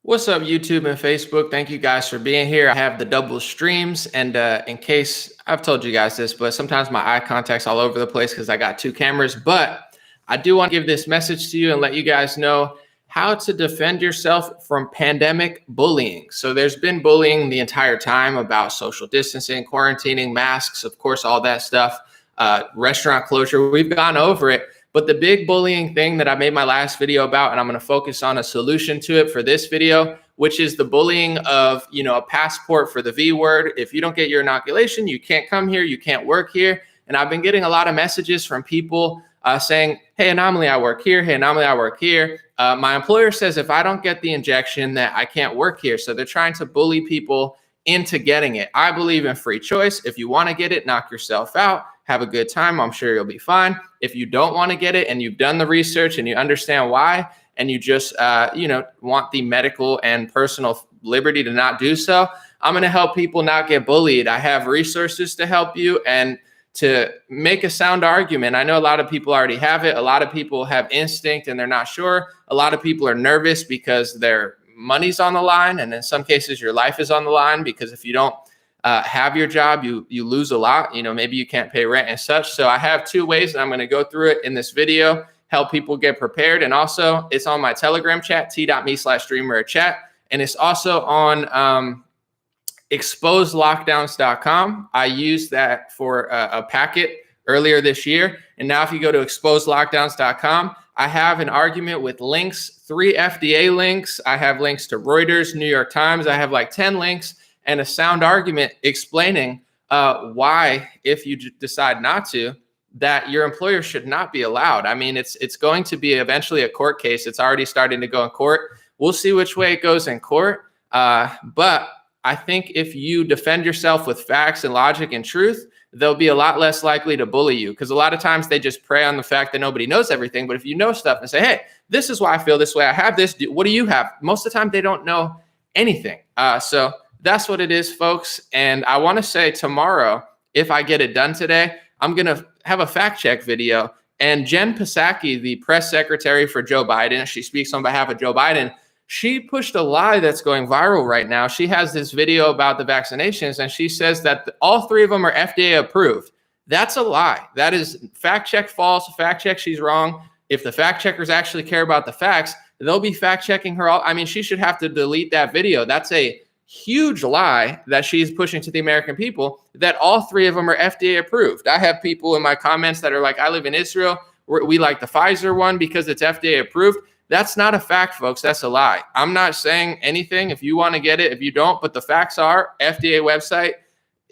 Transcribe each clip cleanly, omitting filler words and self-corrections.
What's up, YouTube and Facebook? Thank you guys for being here. I have the double streams, and in case I've told you guys this, but sometimes my eye contact's all over the place because I got two cameras. But I do want to give this message to you and let you guys know how to defend yourself from pandemic bullying. So there's been bullying the entire time about social distancing, quarantining, masks, of course, all that stuff, restaurant closure. We've gone over it. But the big bullying thing that I made my last video about, and I'm going to focus on a solution to it for this video, which is the bullying of, a passport for the V word. If you don't get your inoculation, you can't come here, you can't work here. And I've been getting a lot of messages from people saying, hey, Anomaly, I work here. Hey, Anomaly, I work here. My employer says if I don't get the injection that I can't work here. So they're trying to bully people into getting it. I believe in free choice. If you want to get it, knock yourself out. Have a good time. I'm sure you'll be fine. If you don't want to get it and you've done the research and you understand why, and you just, want the medical and personal liberty to not do so, I'm going to help people not get bullied. I have resources to help you and to make a sound argument. I know a lot of people already have it. A lot of people have instinct and they're not sure. A lot of people are nervous because their money's on the line. And in some cases, your life is on the line, because if you don't have your job, you lose a lot. Maybe you can't pay rent and such. So I have two ways, and I'm going to go through it in this video, help people get prepared. And also it's on my Telegram chat, t.me/streamer chat. And it's also on ExposedLockdowns.com. I used that for a packet earlier this year. And now if you go to ExposedLockdowns.com, I have an argument with links, 3 FDA links. I have links to Reuters, New York Times. I have like 10 links and a sound argument explaining why, if you decide not to, that your employer should not be allowed. I mean, it's going to be eventually a court case. It's already starting to go in court. We'll see which way it goes in court. But I think if you defend yourself with facts and logic and truth, they'll be a lot less likely to bully you, because a lot of times they just prey on the fact that nobody knows everything. But if you know stuff and say, hey, this is why I feel this way, I have this, what do you have? Most of the time they don't know anything. So that's what it is, folks. And I want to say tomorrow, if I get it done today, I'm going to have a fact check video. And Jen Psaki, the press secretary for Joe Biden, she speaks on behalf of Joe Biden. She pushed a lie that's going viral right now. She has this video about the vaccinations, and she says that all 3 of them are FDA approved. That's a lie. That is fact check false, fact check she's wrong. If the fact checkers actually care about the facts, they'll be fact checking her. I mean, she should have to delete that video. That's a huge lie that she's pushing to the American people, that all 3 of them are FDA approved. I have people in my comments that are like, I live in Israel. We like the Pfizer one because it's FDA approved. That's not a fact, folks. That's a lie. I'm not saying anything. If you want to get it, if you don't, but the facts are FDA website,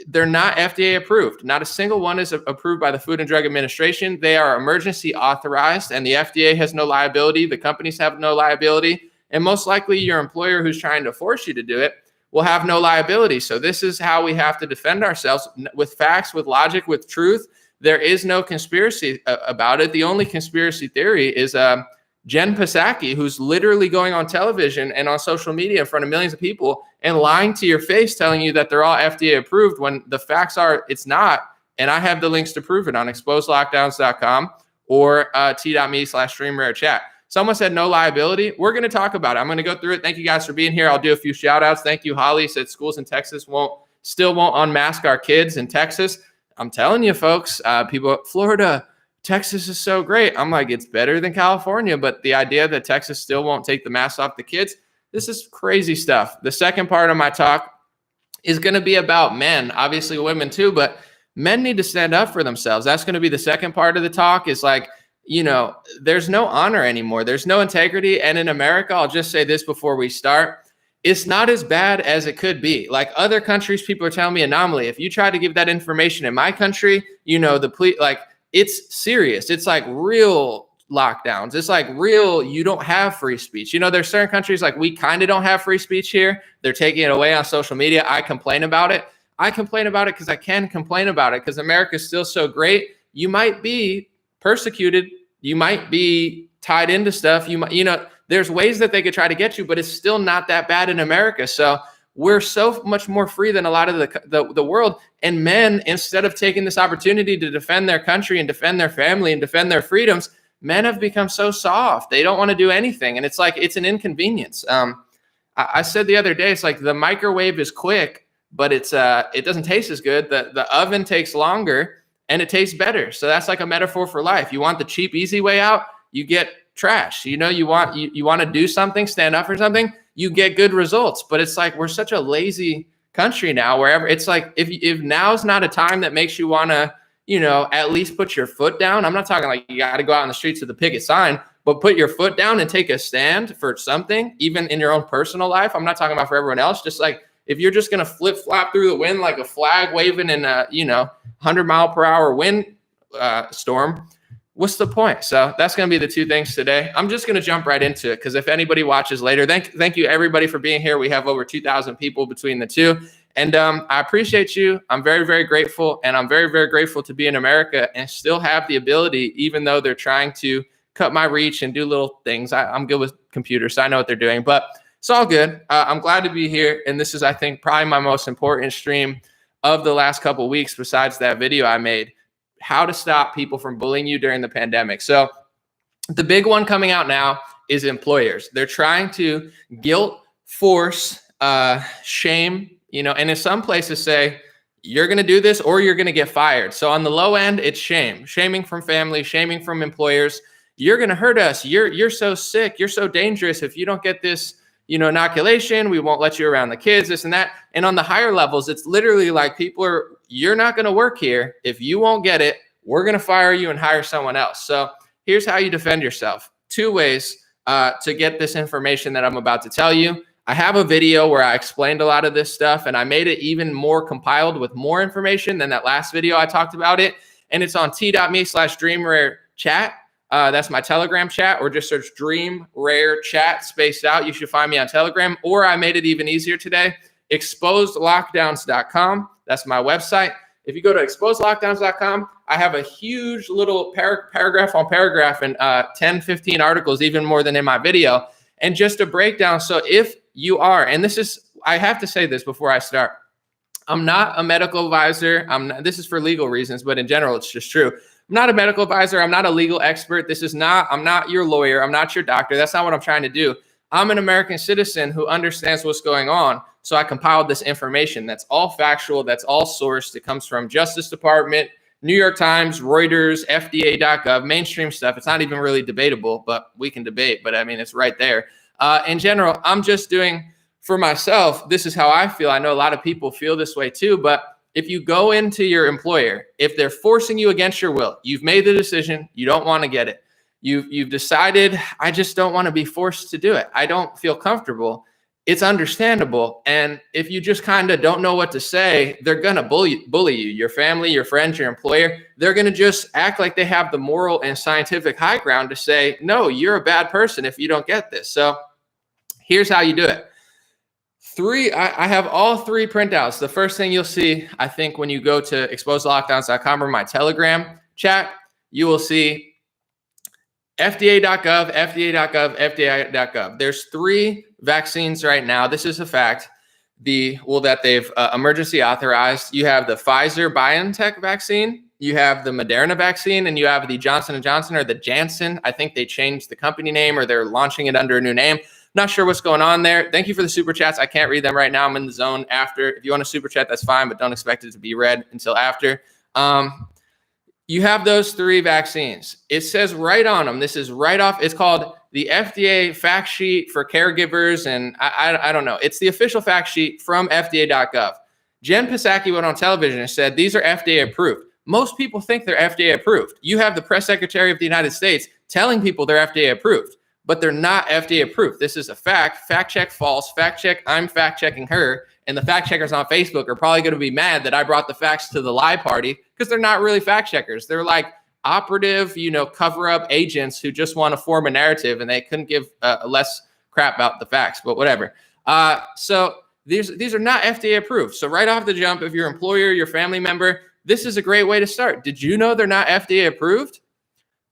they're not FDA approved. Not a single one is approved by the Food and Drug Administration. They are emergency authorized, and the FDA has no liability. The companies have no liability. And most likely your employer who's trying to force you to do it will have no liability. So this is how we have to defend ourselves, with facts, with logic, with truth. There is no conspiracy about it. The only conspiracy theory is Jen Psaki, who's literally going on television and on social media in front of millions of people and lying to your face, telling you that they're all FDA approved when the facts are it's not. And I have the links to prove it on ExposedLockdowns.com or t.me/streamer chat. Someone said no liability. We're going to talk about it. I'm going to go through it. Thank you guys for being here. I'll do a few shout outs. Thank you. Holly said schools in Texas still won't unmask our kids in Texas. I'm telling you, folks, people, Florida, Texas is so great. I'm like, it's better than California. But the idea that Texas still won't take the mask off the kids, this is crazy stuff. The second part of my talk is going to be about men, obviously women too, but men need to stand up for themselves. That's going to be the second part of the talk. Is like, there's no honor anymore. There's no integrity. And in America, I'll just say this before we start, it's not as bad as it could be. Like other countries, people are telling me, Anomaly, if you try to give that information in my country, it's serious. It's like real lockdowns. It's like real, you don't have free speech. There's certain countries like we kind of don't have free speech here. They're taking it away on social media. I complain about it. I complain about it because I can complain about it because America is still so great. You might be persecuted. You might be tied into stuff. There's ways that they could try to get you, but it's still not that bad in America. So we're so much more free than a lot of the world. And men, instead of taking this opportunity to defend their country and defend their family and defend their freedoms, men have become so soft. They don't want to do anything. And it's like, it's an inconvenience. I said the other day, it's like the microwave is quick, but it doesn't taste as good. The oven takes longer and it tastes better. So that's like a metaphor for life. You want the cheap, easy way out, you get trash. You want to do something, stand up for something, you get good results. But it's like we're such a lazy country now, wherever it's like if now's not a time that makes you want to, at least put your foot down. I'm not talking like you got to go out on the streets with the picket sign, but put your foot down and take a stand for something, even in your own personal life. I'm not talking about for everyone else. Just like if you're just going to flip flop through the wind like a flag waving in a 100-mile-per-hour wind storm, what's the point? So that's going to be the two things today. I'm just going to jump right into it because if anybody watches later, thank you everybody for being here. We have over 2,000 people between the two. And I appreciate you. I'm very, very grateful. And I'm very, very grateful to be in America and still have the ability, even though they're trying to cut my reach and do little things. I'm good with computers, so I know what they're doing. But it's all good. I'm glad to be here. And this is, I think, probably my most important stream of the last couple of weeks besides that video I made, how to stop people from bullying you during the pandemic. So the big one coming out now is employers. They're trying to guilt, force, shame, and in some places say, you're going to do this or you're going to get fired. So on the low end, it's shaming from family, shaming from employers. You're going to hurt us. You're so sick. You're so dangerous. If you don't get this, inoculation, we won't let you around the kids, this and that. And on the higher levels, it's literally like you're not going to work here. If you won't get it, we're going to fire you and hire someone else. So here's how you defend yourself. 2 ways to get this information that I'm about to tell you. I have a video where I explained a lot of this stuff and I made it even more compiled with more information than that last video I talked about it. And it's on t.me/dreamrarechat. That's my Telegram chat, or just search Dream Rare Chat spaced out. You should find me on Telegram, or I made it even easier today. ExposedLockdownscom. That's my website. If you go to ExposeLockdownscom, I have a huge little paragraph on paragraph and 10, 15 articles, even more than in my video. And just a breakdown. So if you are, and I have to say this before I start. I'm not a medical advisor. This is for legal reasons, but in general, it's just true. I'm not a medical advisor. I'm not a legal expert. I'm not your lawyer. I'm not your doctor. That's not what I'm trying to do. I'm an American citizen who understands what's going on. So I compiled this information that's all factual, that's all sourced. It comes from Justice Department, New York Times, Reuters, FDA.gov, mainstream stuff. It's not even really debatable, but we can debate. But I mean, it's right there. In general, I'm just doing for myself. This is how I feel. I know a lot of people feel this way too, but if you go into your employer, if they're forcing you against your will, you've made the decision, you don't want to get it. You've decided, I just don't want to be forced to do it. I don't feel comfortable. It's understandable. And if you just kind of don't know what to say, they're going to bully you, your family, your friends, your employer. They're going to just act like they have the moral and scientific high ground to say, no, you're a bad person if you don't get this. So here's how you do it. I have all 3 printouts. The first thing you'll see, I think, when you go to ExposedLockdowns.com or my Telegram chat, you will see FDA.gov, FDA.gov, FDA.gov. There's 3 vaccines right now. This is a fact. That they've emergency authorized. You have the Pfizer-BioNTech vaccine, you have the Moderna vaccine, and you have the Johnson & Johnson or the Janssen. I think they changed the company name or they're launching it under a new name. Not sure what's going on there. Thank you for the super chats. I can't read them right now. I'm in the zone after. If you want a super chat, that's fine, but don't expect it to be read until after. You have those 3 vaccines. It says right on them. This is right off. It's called the FDA Fact Sheet for caregivers. And I don't know. It's the official fact sheet from FDA.gov. Jen Psaki went on television and said, these are FDA approved. Most people think they're FDA approved. You have the press secretary of the United States telling people they're FDA approved, but they're not FDA approved. This is a fact. Fact check false. Fact check. I'm fact checking her. And the fact checkers on Facebook are probably going to be mad that I brought the facts to the lie party because they're not really fact checkers. They're like operative, cover up agents who just want to form a narrative and they couldn't give less crap about the facts, but whatever. So these are not FDA approved. So right off the jump, if your employer, your family member, this is a great way to start. Did you know they're not FDA approved?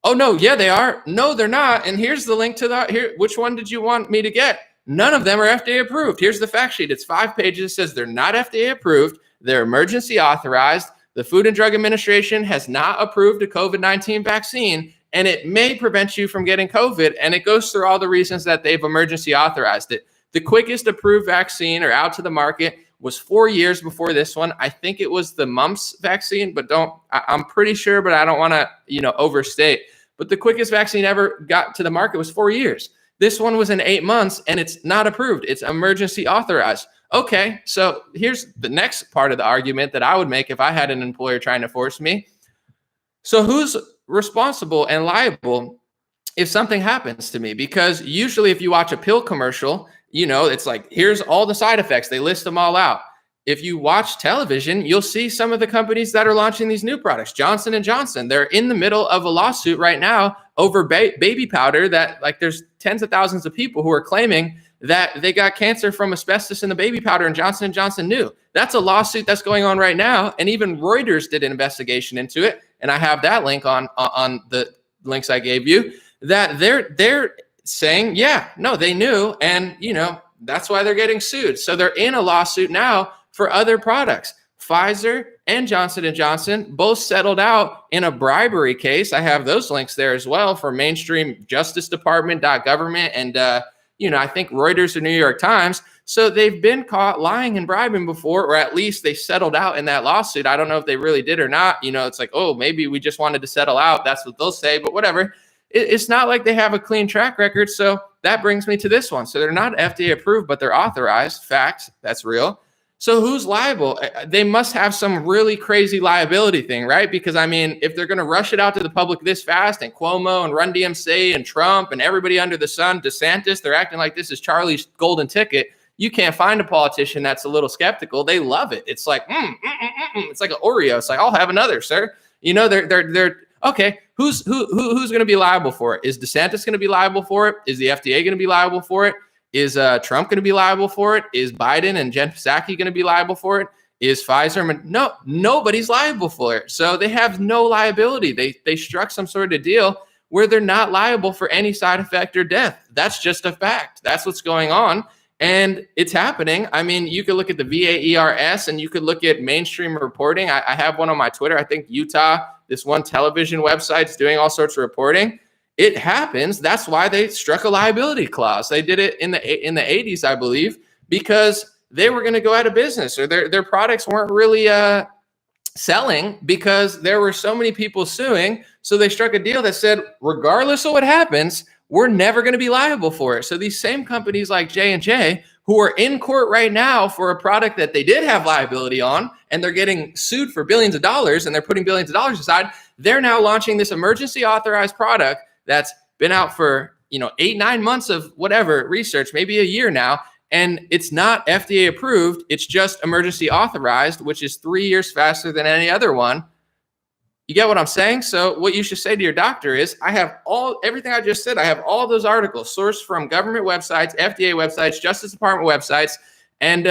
Oh, no. Yeah, they are. No, they're not. And here's the link to here. Which one did you want me to get? None of them are FDA approved. Here's the fact sheet. It's 5 pages. It says they're not FDA approved. They're emergency authorized. The Food and Drug Administration has not approved a COVID-19 vaccine, and it may prevent you from getting COVID. And it goes through all the reasons that they've emergency authorized it. The quickest approved vaccine or out to the market was 4 years before this one. I think it was the mumps vaccine, but I'm pretty sure, but I don't want to, overstate. But the quickest vaccine ever got to the market was 4 years. This one was in 8 months and it's not approved. It's emergency authorized. Okay, so here's the next part of the argument that I would make if I had an employer trying to force me. So who's responsible and liable if something happens to me? Because usually if you watch a pill commercial, it's like, here's all the side effects. They list them all out. If you watch television, you'll see some of the companies that are launching these new products. Johnson & Johnson, they're in the middle of a lawsuit right now over baby powder that there's tens of thousands of people who are claiming that they got cancer from asbestos in the baby powder and Johnson & Johnson knew. That's a lawsuit that's going on right now. And even Reuters did an investigation into it. And I have that link on the links I gave you, that they're saying, yeah, no, they knew. And, that's why they're getting sued. So they're in a lawsuit now for other products. Pfizer and Johnson & Johnson both settled out in a bribery case. I have those links there as well for mainstream Justice Department.government and, I think Reuters or New York Times. So they've been caught lying and bribing before, or at least they settled out in that lawsuit. I don't know if they really did or not. It's like, oh, maybe we just wanted to settle out. That's what they'll say, but whatever. It's not like they have a clean track record. So that brings me to this one. So they're not FDA approved, but they're authorized. Fact, that's real. So who's liable? They must have some really crazy liability thing, right? Because if they're going to rush it out to the public this fast, and Cuomo and Run DMC and Trump and everybody under the sun, DeSantis, they're acting like this is Charlie's golden ticket. You can't find a politician that's a little skeptical. They love it. It's like, it's like an Oreo. It's like, I'll have another, sir. They're okay. Who's going to be liable for it? Is DeSantis going to be liable for it? Is the FDA going to be liable for it? Is Trump going to be liable for it? Is Biden and Jen Psaki going to be liable for it? Is Pfizer? No, nobody's liable for it. So they have no liability. They struck some sort of deal where they're not liable for any side effect or death. That's just a fact. That's what's going on. And it's happening. You could look at the VAERS and you could look at mainstream reporting. I have one on my Twitter. I think Utah, this one television website's doing all sorts of reporting. It happens. That's why they struck a liability clause. They did it in the 80s, I believe, because they were going to go out of business, or their products weren't really selling because there were so many people suing. So they struck a deal that said, regardless of what happens, we're never going to be liable for it. So these same companies like J&J, who are in court right now for a product that they did have liability on, and they're getting sued for billions of dollars, and they're putting billions of dollars aside, they're now launching this emergency authorized product that's been out for 8-9 months of whatever research, maybe a year now, and it's not FDA approved. It's just emergency authorized, which is 3 years faster than any other one. You get what I'm saying? So what you should say to your doctor is, I have everything I just said. I have all those articles sourced from government websites, FDA websites, Justice Department websites, and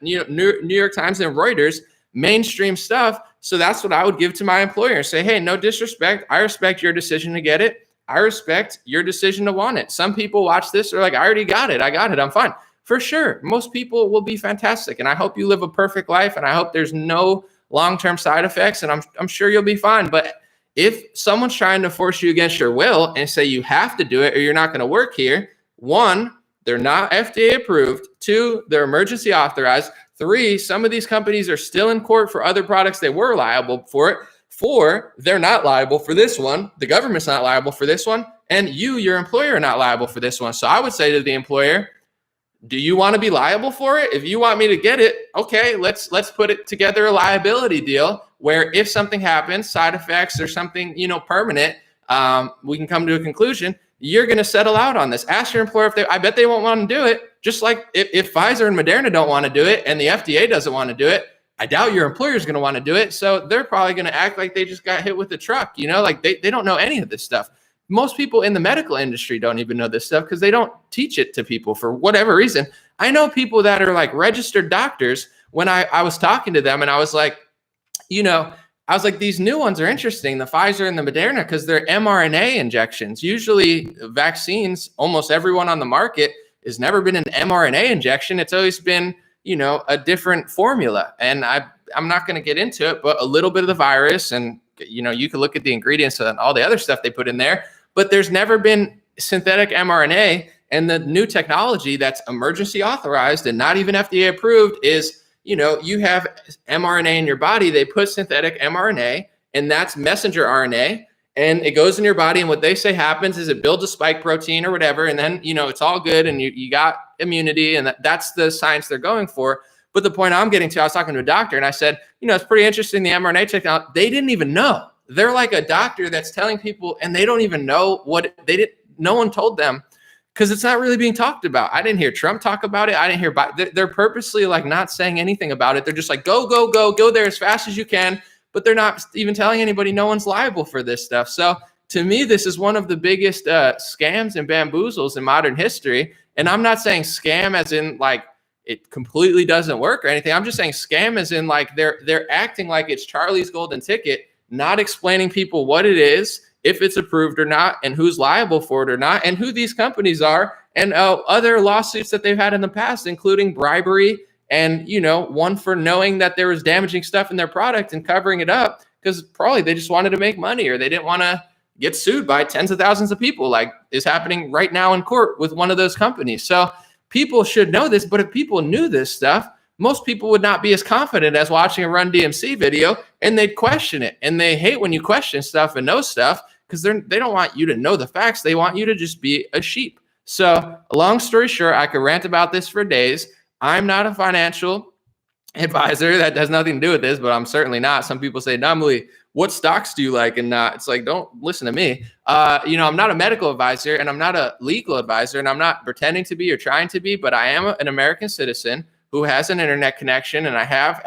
New York Times and Reuters, mainstream stuff. So that's what I would give to my employer and say, hey, no disrespect. I respect your decision to get it. I respect your decision to want it. Some people watch this, they're like, I already got it. I'm fine. For sure. Most people will be fantastic. And I hope you live a perfect life. And I hope there's no long-term side effects. And I'm sure you'll be fine. But if someone's trying to force you against your will and say you have to do it or you're not going to work here, 1, they're not FDA approved. 2, they're emergency authorized. 3, some of these companies are still in court for other products they were liable for it. 4, they're not liable for this one. The government's not liable for this one. And your employer, are not liable for this one. So I would say to the employer, do you want to be liable for it? If you want me to get it, okay, let's put it together a liability deal where if something happens, side effects or something, permanent, we can come to a conclusion. You're going to settle out on this. Ask your employer if I bet they won't want to do it. Just like if Pfizer and Moderna don't want to do it and the FDA doesn't want to do it, I doubt your employer is going to want to do it. So they're probably going to act like they just got hit with a truck, like they don't know any of this stuff. Most people in the medical industry don't even know this stuff because they don't teach it to people for whatever reason. I know people that are like registered doctors. When I was talking to them and I was like, these new ones are interesting, the Pfizer and the Moderna, because they're mRNA injections. Usually vaccines, almost everyone on the market has never been an mRNA injection. It's always been, a different formula. And I'm not going to get into it, but a little bit of the virus and, you can look at the ingredients and all the other stuff they put in there, but there's never been synthetic mRNA And the new technology that's emergency authorized and not even FDA approved is, you have mRNA in your body. They put synthetic mRNA, and that's messenger RNA, and it goes in your body. And what they say happens is it builds a spike protein or whatever. And then, it's all good. And you got immunity. And that's the science they're going for. But the point I'm getting to, I was talking to a doctor and I said, it's pretty interesting, the mRNA technology. They didn't even know. They're like a doctor that's telling people, and they don't even know no one told them, because it's not really being talked about. I didn't hear Trump talk about it. I didn't hear they're purposely like not saying anything about it. They're just like, go there as fast as you can. But they're not even telling anybody no one's liable for this stuff. So to me, this is one of the biggest scams and bamboozles in modern history. And I'm not saying scam as in like it completely doesn't work or anything. I'm just saying scam as in like they're acting like it's Charlie's golden ticket, not explaining people what it is, if it's approved or not, and who's liable for it or not, and who these companies are, and other lawsuits that they've had in the past, including bribery and, one for knowing that there was damaging stuff in their product and covering it up because probably they just wanted to make money or they didn't want to get sued by tens of thousands of people, like is happening right now in court with one of those companies. So people should know this, but if people knew this stuff, most people would not be as confident as watching a Run DMC video, and they'd question it. And they hate when you question stuff and know stuff because they don't want you to know the facts. They want you to just be a sheep. So long story short, I could rant about this for days. I'm not a financial advisor. That has nothing to do with this, but I'm certainly not. Some people say, Namali, what stocks do you like? And it's like, don't listen to me. I'm not a medical advisor and I'm not a legal advisor and I'm not pretending to be or trying to be, but I am an American citizen who has an internet connection and I have,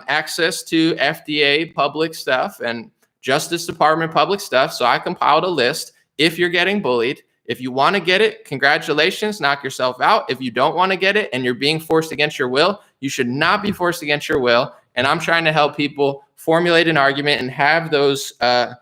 access to FDA public stuff and Justice Department public stuff. So I compiled a list. If you're getting bullied, if you want to get it, congratulations, knock yourself out. If you don't want to get it and you're being forced against your will, you should not be forced against your will. And I'm trying to help people formulate an argument and have those, that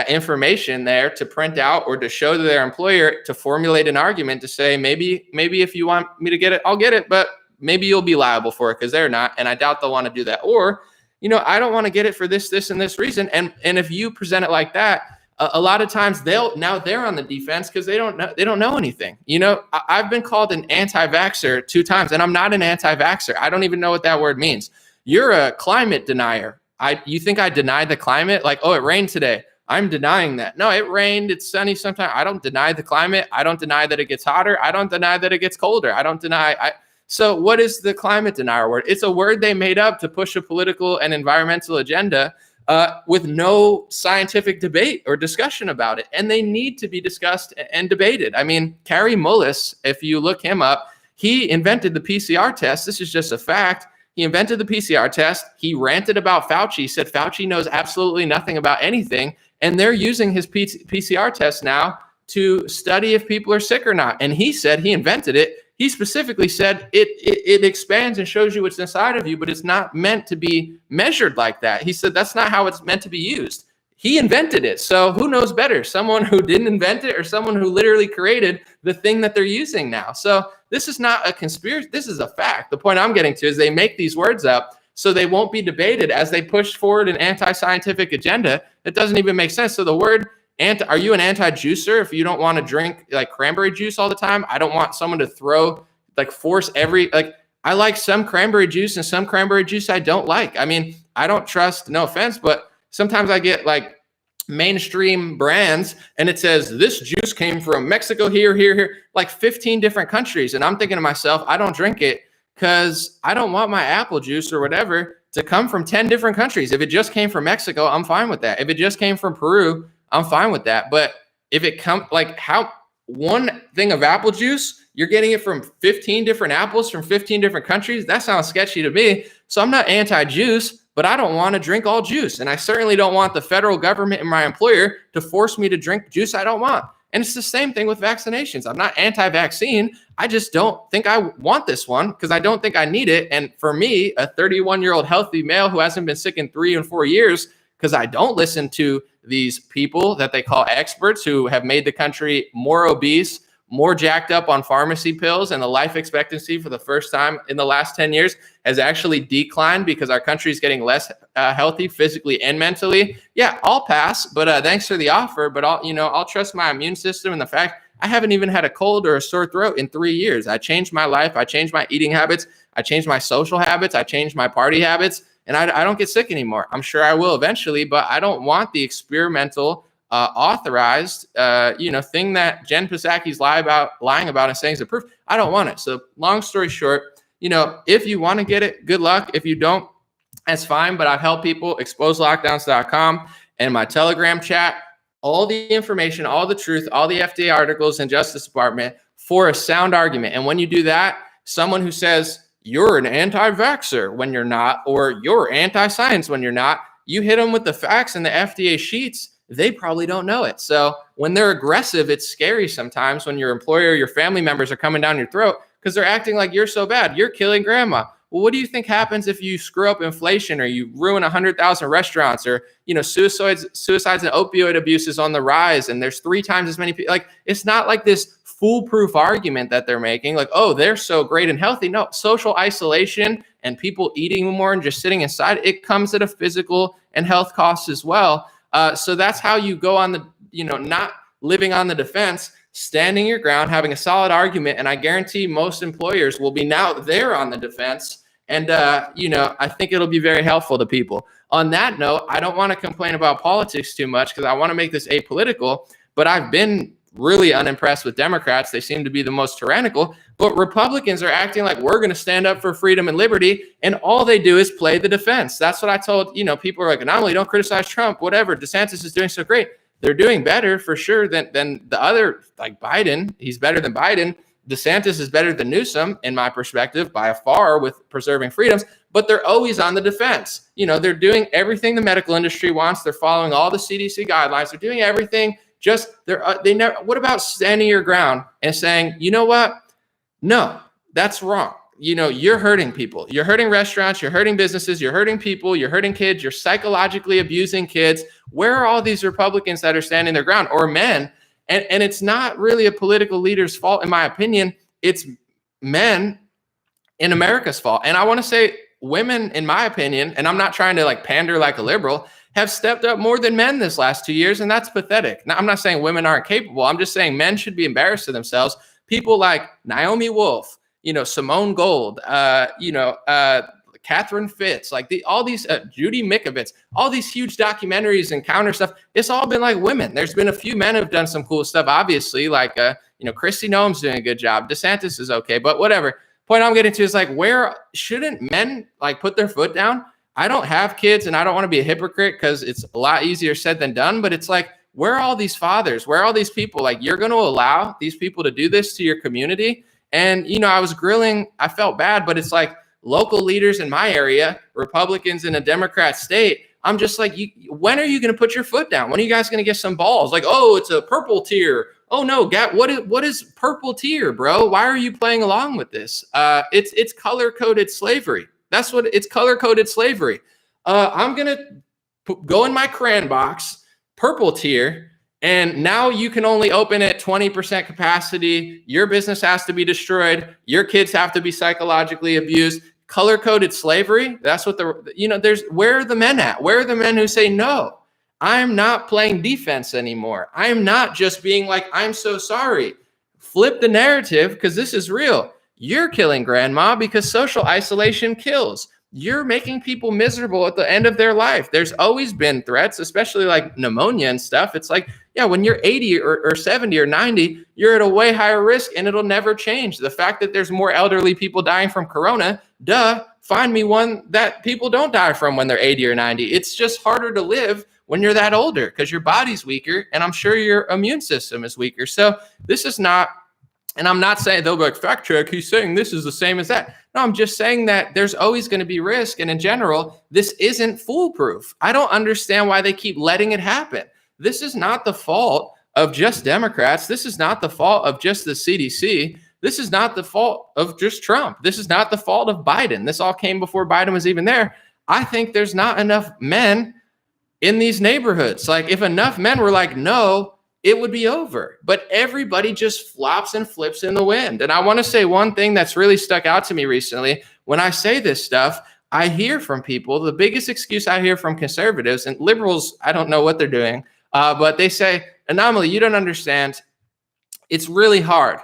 information there to print out or to show to their employer to formulate an argument to say, maybe if you want me to get it, I'll get it, but maybe you'll be liable for it because they're not. And I doubt they'll want to do that. Or, I don't want to get it for this, and this reason. And if you present it like that, a lot of times they're on the defense because they don't know anything. I've been called an anti-vaxxer 2 times, and I'm not an anti-vaxxer. I don't even know what that word means. You're a climate denier. You think I denied the climate? Like, oh, it rained today. I'm denying that. No, it rained. It's sunny sometimes. I don't deny the climate. I don't deny that it gets hotter. I don't deny that it gets colder. I don't deny. So what is the climate denier word? It's a word they made up to push a political and environmental agenda with no scientific debate or discussion about it. And they need to be discussed and debated. I mean, Kary Mullis, if you look him up, he invented the PCR test. This is just a fact. He invented the PCR test. He ranted about Fauci. He said Fauci knows absolutely nothing about anything. And they're using his PCR test now to study if people are sick or not. And he said he invented it. He specifically said it expands and shows you what's inside of you, but it's not meant to be measured like that. He said that's not how it's meant to be used. He invented it. So who knows better? Someone who didn't invent it or someone who literally created the thing that they're using now. So this is not a conspiracy. This is a fact. The point I'm getting to is they make these words up so they won't be debated as they push forward an anti-scientific agenda that doesn't even make sense. So the word are you an anti-juicer if you don't want to drink like cranberry juice all the time? I don't want someone to force I like some cranberry juice and some cranberry juice I don't like. I mean, I don't trust, no offense, but sometimes I get like mainstream brands and it says this juice came from Mexico, here, like 15 different countries. And I'm thinking to myself, I don't drink it because I don't want my apple juice or whatever to come from 10 different countries. If it just came from Mexico, I'm fine with that. If it just came from Peru, I'm fine with that. But if it comes one thing of apple juice, you're getting it from 15 different apples from 15 different countries. That sounds sketchy to me. So I'm not anti-juice, but I don't want to drink all juice. And I certainly don't want the federal government and my employer to force me to drink juice I don't want. And it's the same thing with vaccinations. I'm not anti-vaccine. I just don't think I want this one because I don't think I need it. And for me, a 31-year-old healthy male who hasn't been sick in 3 and 4 years, because I don't listen to these people that they call experts who have made the country more obese, more jacked up on pharmacy pills, and the life expectancy for the first time in the last 10 years has actually declined because our country is getting less healthy physically and mentally. Yeah, I'll pass, but thanks for the offer. But I'll trust my immune system and the fact I haven't even had a cold or a sore throat in 3 years. I changed my life. I changed my eating habits. I changed my social habits. I changed my party habits, and I don't get sick anymore. I'm sure I will eventually, but I don't want the experimental authorized, thing that Jen Psaki's lying about and saying is a proof. I don't want it. So long story short, if you want to get it, good luck. If you don't, that's fine. But I've helped people. ExposedLockdownscom and my Telegram chat, all the information, all the truth, all the FDA articles and Justice Department for a sound argument. And when you do that, someone who says you're an anti-vaxxer when you're not, or you're anti-science when you're not, you hit them with the facts and the FDA sheets. They probably don't know it. So when they're aggressive, it's scary sometimes when your employer or your family members are coming down your throat because they're acting like you're so bad. You're killing grandma. Well, what do you think happens if you screw up inflation or you ruin 100,000 restaurants or, suicides and opioid abuse is on the rise and there's 3 times as many people? Like, it's not like this foolproof argument that they're making. Like, oh, they're so great and healthy. No, social isolation and people eating more and just sitting inside, it comes at a physical and health cost as well. So that's how you go on the, not living on the defense, standing your ground, having a solid argument. And I guarantee most employers will be now there on the defense. And, I think it'll be very helpful to people. On that note, I don't want to complain about politics too much because I want to make this apolitical, but I've been really unimpressed with Democrats. They seem to be the most tyrannical, but Republicans are acting like we're going to stand up for freedom and liberty. And all they do is play the defense. That's what I told, people are like, not only don't criticize Trump, whatever, DeSantis is doing so great. They're doing better for sure than the other, like Biden. He's better than Biden. DeSantis is better than Newsom, in my perspective, by far with preserving freedoms, but they're always on the defense. They're doing everything the medical industry wants. They're following all the CDC guidelines. They're doing everything. They never. What about standing your ground and saying, you know what? No, that's wrong. You're hurting people. You're hurting restaurants. You're hurting businesses. You're hurting people. You're hurting kids. You're psychologically abusing kids. Where are all these Republicans that are standing their ground, or men? And it's not really a political leader's fault, in my opinion. It's men in America's fault. And I want to say women, in my opinion, and I'm not trying to pander like a liberal, have stepped up more than men this last 2 years, and that's pathetic. Now, I'm not saying women aren't capable. I'm just saying men should be embarrassed of themselves. People like Naomi Wolf, Simone Gold, Catherine Fitz, all these Judy Mikovits, all these huge documentaries and counter stuff. It's all been women. There's been a few men who've done some cool stuff, obviously, Kristi Noem's doing a good job. DeSantis is okay, but whatever. Point I'm getting to is where shouldn't men put their foot down? I don't have kids and I don't want to be a hypocrite because it's a lot easier said than done, but it's where are all these fathers? Where are all these people? You're going to allow these people to do this to your community? And, I was grilling, I felt bad, but it's local leaders in my area, Republicans in a Democrat state. I'm just when are you going to put your foot down? When are you guys going to get some balls? Oh, it's a purple tier. Oh no, what is purple tier, bro? Why are you playing along with this? It's color-coded slavery. That's what it's color-coded slavery. I'm going to go in my crayon box, purple tier, and now you can only open at 20% capacity. Your business has to be destroyed. Your kids have to be psychologically abused. Color-coded slavery. That's what where are the men at? Where are the men who say, no, I'm not playing defense anymore. I'm not just being I'm so sorry. Flip the narrative because this is real. You're killing grandma because social isolation kills. You're making people miserable at the end of their life. There's always been threats, especially pneumonia and stuff. It's when you're 80 or 70 or 90, you're at a way higher risk and it'll never change. The fact that there's more elderly people dying from corona, find me one that people don't die from when they're 80 or 90. It's just harder to live when you're that older because your body's weaker and I'm sure your immune system is weaker. So this is not, and I'm not saying they'll be fact check, he's saying this is the same as that. No, I'm just saying that there's always going to be risk. And in general, this isn't foolproof. I don't understand why they keep letting it happen. This is not the fault of just Democrats. This is not the fault of just the CDC. This is not the fault of just Trump. This is not the fault of Biden. This all came before Biden was even there. I think there's not enough men in these neighborhoods. If enough men were no, it would be over. But everybody just flops and flips in the wind. And I want to say one thing that's really stuck out to me recently. When I say this stuff, I hear from people, the biggest excuse I hear from conservatives and liberals, I don't know what they're doing, but they say, Anomaly, you don't understand. It's really hard.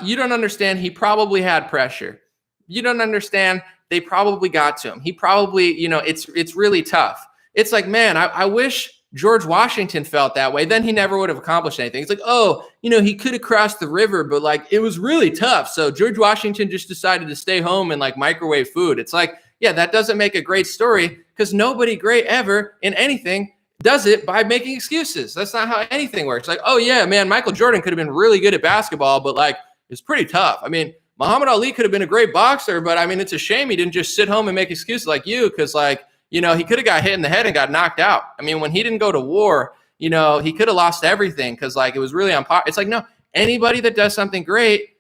You don't understand. He probably had pressure. You don't understand. They probably got to him. He probably, it's really tough. It's like, man, I wish George Washington felt that way. Then he never would have accomplished anything. It's like, oh, he could have crossed the river, but like it was really tough. So George Washington just decided to stay home and like microwave food. It's like, yeah, that doesn't make a great story because nobody great ever in anything does it by making excuses. That's not how anything works. Like, oh yeah, man, Michael Jordan could have been really good at basketball, but like it's pretty tough. I mean, Muhammad Ali could have been a great boxer, but I mean, it's a shame he didn't just sit home and make excuses like you because like, he could have got hit in the head and got knocked out. I mean, when he didn't go to war, he could have lost everything because like it was really unpopular. It's like, no, anybody that does something great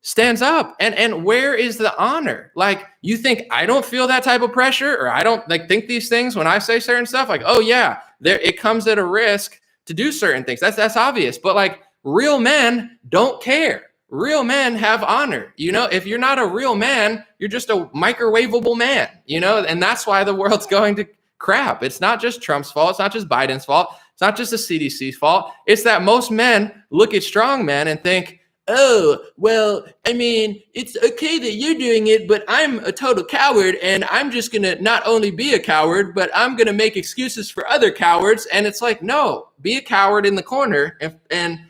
stands up. And where is the honor? Like, you think I don't feel that type of pressure or I don't like think these things when I say certain stuff? Like, oh yeah, it comes at a risk to do certain things. That's obvious. But like real men don't care. Real men have honor. If you're not a real man, you're just a microwavable man, and that's why the world's going to crap. It's not just Trump's fault. It's not just Biden's fault. It's not just the CDC's fault. It's that most men look at strong men and think, oh, well, I mean, it's okay that you're doing it, but I'm a total coward and I'm just going to not only be a coward, but I'm going to make excuses for other cowards. And it's like, no, be a coward in the corner and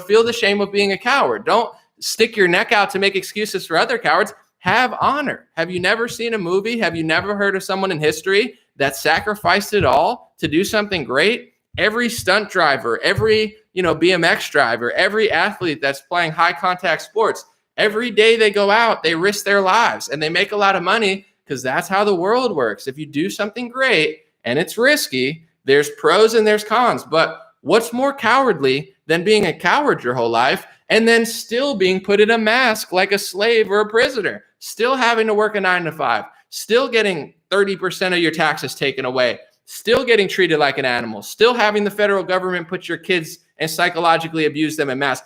feel the shame of being a coward. Don't stick your neck out to make excuses for other cowards. Have honor. Have you never seen a movie? Have you never heard of someone in history that sacrificed it all to do something great? Every stunt driver, every, BMX driver, every athlete that's playing high contact sports, every day they go out, they risk their lives and they make a lot of money because that's how the world works. If you do something great and it's risky, there's pros and there's cons. But what's more cowardly than being a coward your whole life and then still being put in a mask like a slave or a prisoner, still having to work a 9 to 5, still getting 30% of your taxes taken away, still getting treated like an animal, still having the federal government put your kids and psychologically abuse them in mass.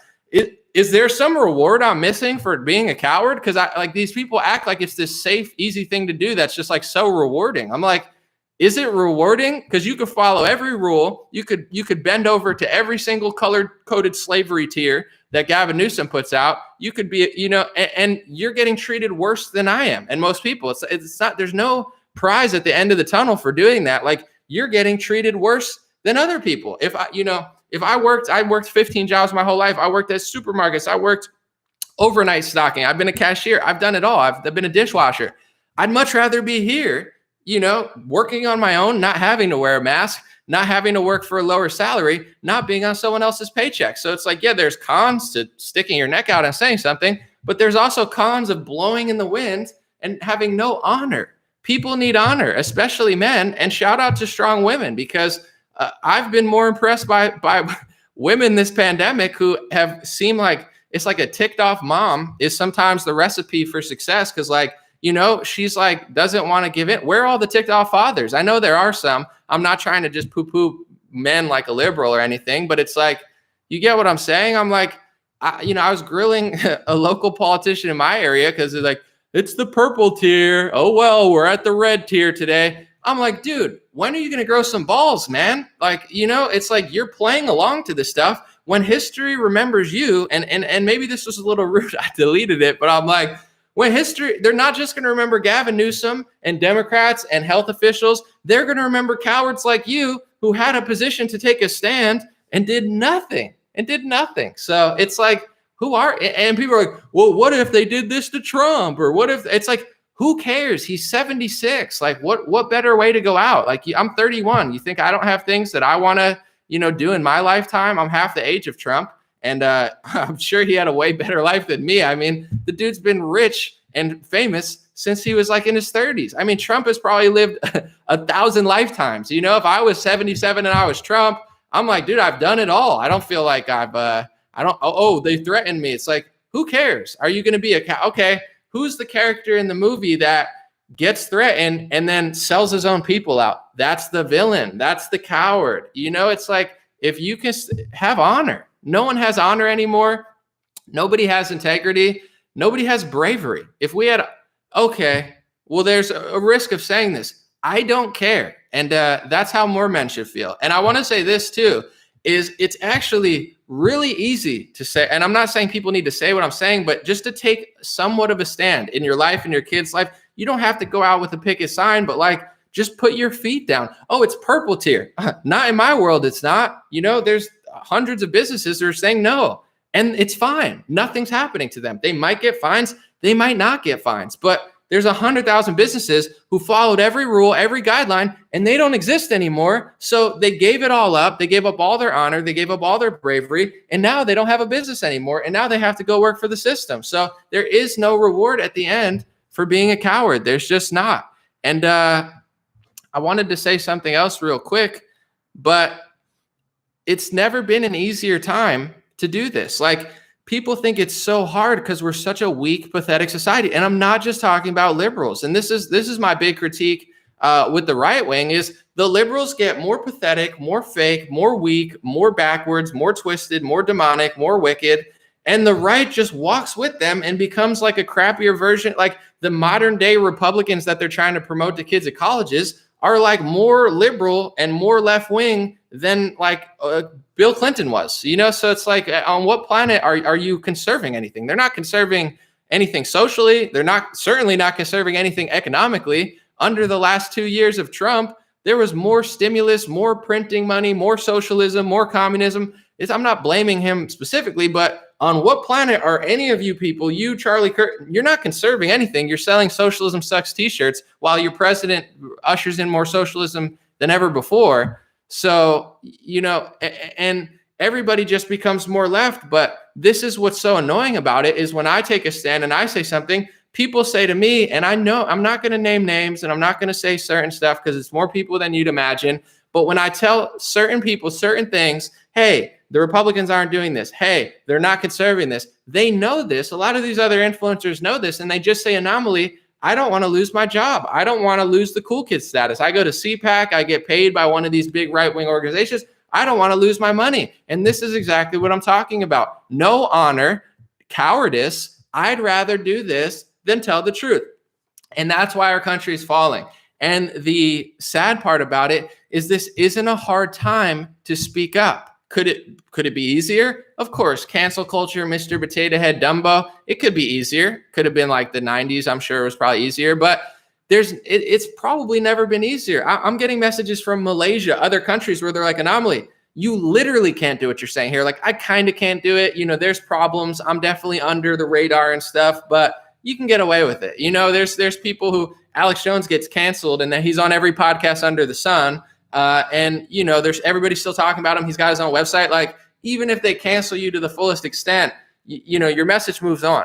Is there some reward I'm missing for being a coward? Because these people act like it's this safe, easy thing to do that's just like so rewarding. I'm like, is it rewarding? Because you could follow every rule. You could bend over to every single color-coded slavery tier that Gavin Newsom puts out. You could be, and you're getting treated worse than I am. And most people, it's not, there's no prize at the end of the tunnel for doing that. Like, you're getting treated worse than other people. If I worked 15 jobs my whole life. I worked at supermarkets. I worked overnight stocking. I've been a cashier. I've done it all. I've been a dishwasher. I'd much rather be here, working on my own, not having to wear a mask, not having to work for a lower salary, not being on someone else's paycheck. So it's like, yeah, there's cons to sticking your neck out and saying something, but there's also cons of blowing in the wind and having no honor. People need honor, especially men, and shout out to strong women because I've been more impressed by women this pandemic who have seemed like it's like a ticked off mom is sometimes the recipe for success because she's like doesn't want to give in. Where are all the ticked off fathers? I know there are some. I'm not trying to just poo-poo men like a liberal or anything, but it's like, you get what I'm saying? I'm like, I was grilling a local politician in my area because they're like, it's the purple tier. Oh, well, we're at the red tier today. I'm like, dude, when are you going to grow some balls, man? Like, it's like you're playing along to this stuff. When history remembers you, and maybe this was a little rude, I deleted it, but I'm like, they're not just going to remember Gavin Newsom and Democrats and health officials. They're going to remember cowards like you who had a position to take a stand and did nothing. So it's like, and people are like, well, what if they did this to Trump? Or what if it's like, who cares? He's 76. Like what better way to go out? Like I'm 31. You think I don't have things that I want to, do in my lifetime? I'm half the age of Trump. And I'm sure he had a way better life than me. I mean, the dude's been rich and famous since he was like in his 30s. I mean, Trump has probably lived 1,000 lifetimes. If I was 77 and I was Trump, I'm like, dude, I've done it all. I don't feel like they threatened me. It's like, who cares? Are you going to be okay, who's the character in the movie that gets threatened and then sells his own people out? That's the villain. That's the coward. It's like, if you can have honor. No one has honor anymore. Nobody has integrity. Nobody has bravery. If we had, okay, well, there's a risk of saying this. I don't care. And that's how more men should feel. And I want to say this too, is it's actually really easy to say, and I'm not saying people need to say what I'm saying, but just to take somewhat of a stand in your life and your kid's life. You don't have to go out with a picket sign, but like, just put your feet down. Oh, it's purple tier. Not in my world, it's not. You know, there's hundreds of businesses that are saying no, and it's fine. Nothing's happening to them. They might get fines. They might not get fines, but there's 100,000 businesses who followed every rule, every guideline, and they don't exist anymore. So they gave it all up. They gave up all their honor. They gave up all their bravery, and now they don't have a business anymore. And now they have to go work for the system. So there is no reward at the end for being a coward. There's just not. And I wanted to say something else real quick, but it's never been an easier time to do this. Like, people think it's so hard because we're such a weak, pathetic society. And I'm not just talking about liberals. And this is my big critique with the right wing is the liberals get more pathetic, more fake, more weak, more backwards, more twisted, more demonic, more wicked. And the right just walks with them and becomes like a crappier version. Like the modern day Republicans that they're trying to promote to kids at colleges are like more liberal and more left wing than like Bill Clinton was, you know? So it's like, on what planet are you conserving anything? They're not conserving anything socially. They're certainly not conserving anything economically. Under the last 2 years of Trump, there was more stimulus, more printing money, more socialism, more communism. I'm not blaming him specifically, but on what planet are any of you people, you, Charlie Kirk, you're not conserving anything. You're selling socialism sucks t-shirts while your president ushers in more socialism than ever before. So, you know, and everybody just becomes more left. But this is what's so annoying about it is when I take a stand and I say something, people say to me, and I know I'm not going to name names and I'm not going to say certain stuff because it's more people than you'd imagine. But when I tell certain people certain things, hey, the Republicans aren't doing this. Hey, they're not conserving this. They know this. A lot of these other influencers know this, and they just say anomaly. I don't want to lose my job. I don't want to lose the cool kid status. I go to CPAC. I get paid by one of these big right-wing organizations. I don't want to lose my money. And this is exactly what I'm talking about. No honor, cowardice. I'd rather do this than tell the truth. And that's why our country is falling. And the sad part about it is this isn't a hard time to speak up. Could it be easier? Of course, cancel culture, Mr. Potato Head Dumbo. It could be easier. Could have been like the 90s. I'm sure it was probably easier, but it's probably never been easier. I'm getting messages from Malaysia, other countries where they're like, anomaly, you literally can't do what you're saying here. Like, I kind of can't do it. You know, there's problems. I'm definitely under the radar and stuff, but you can get away with it. You know, there's people who Alex Jones gets canceled and then he's on every podcast under the sun. And, you know, there's everybody still talking about him. He's got his own website. Like, even if they cancel you to the fullest extent, you know, your message moves on.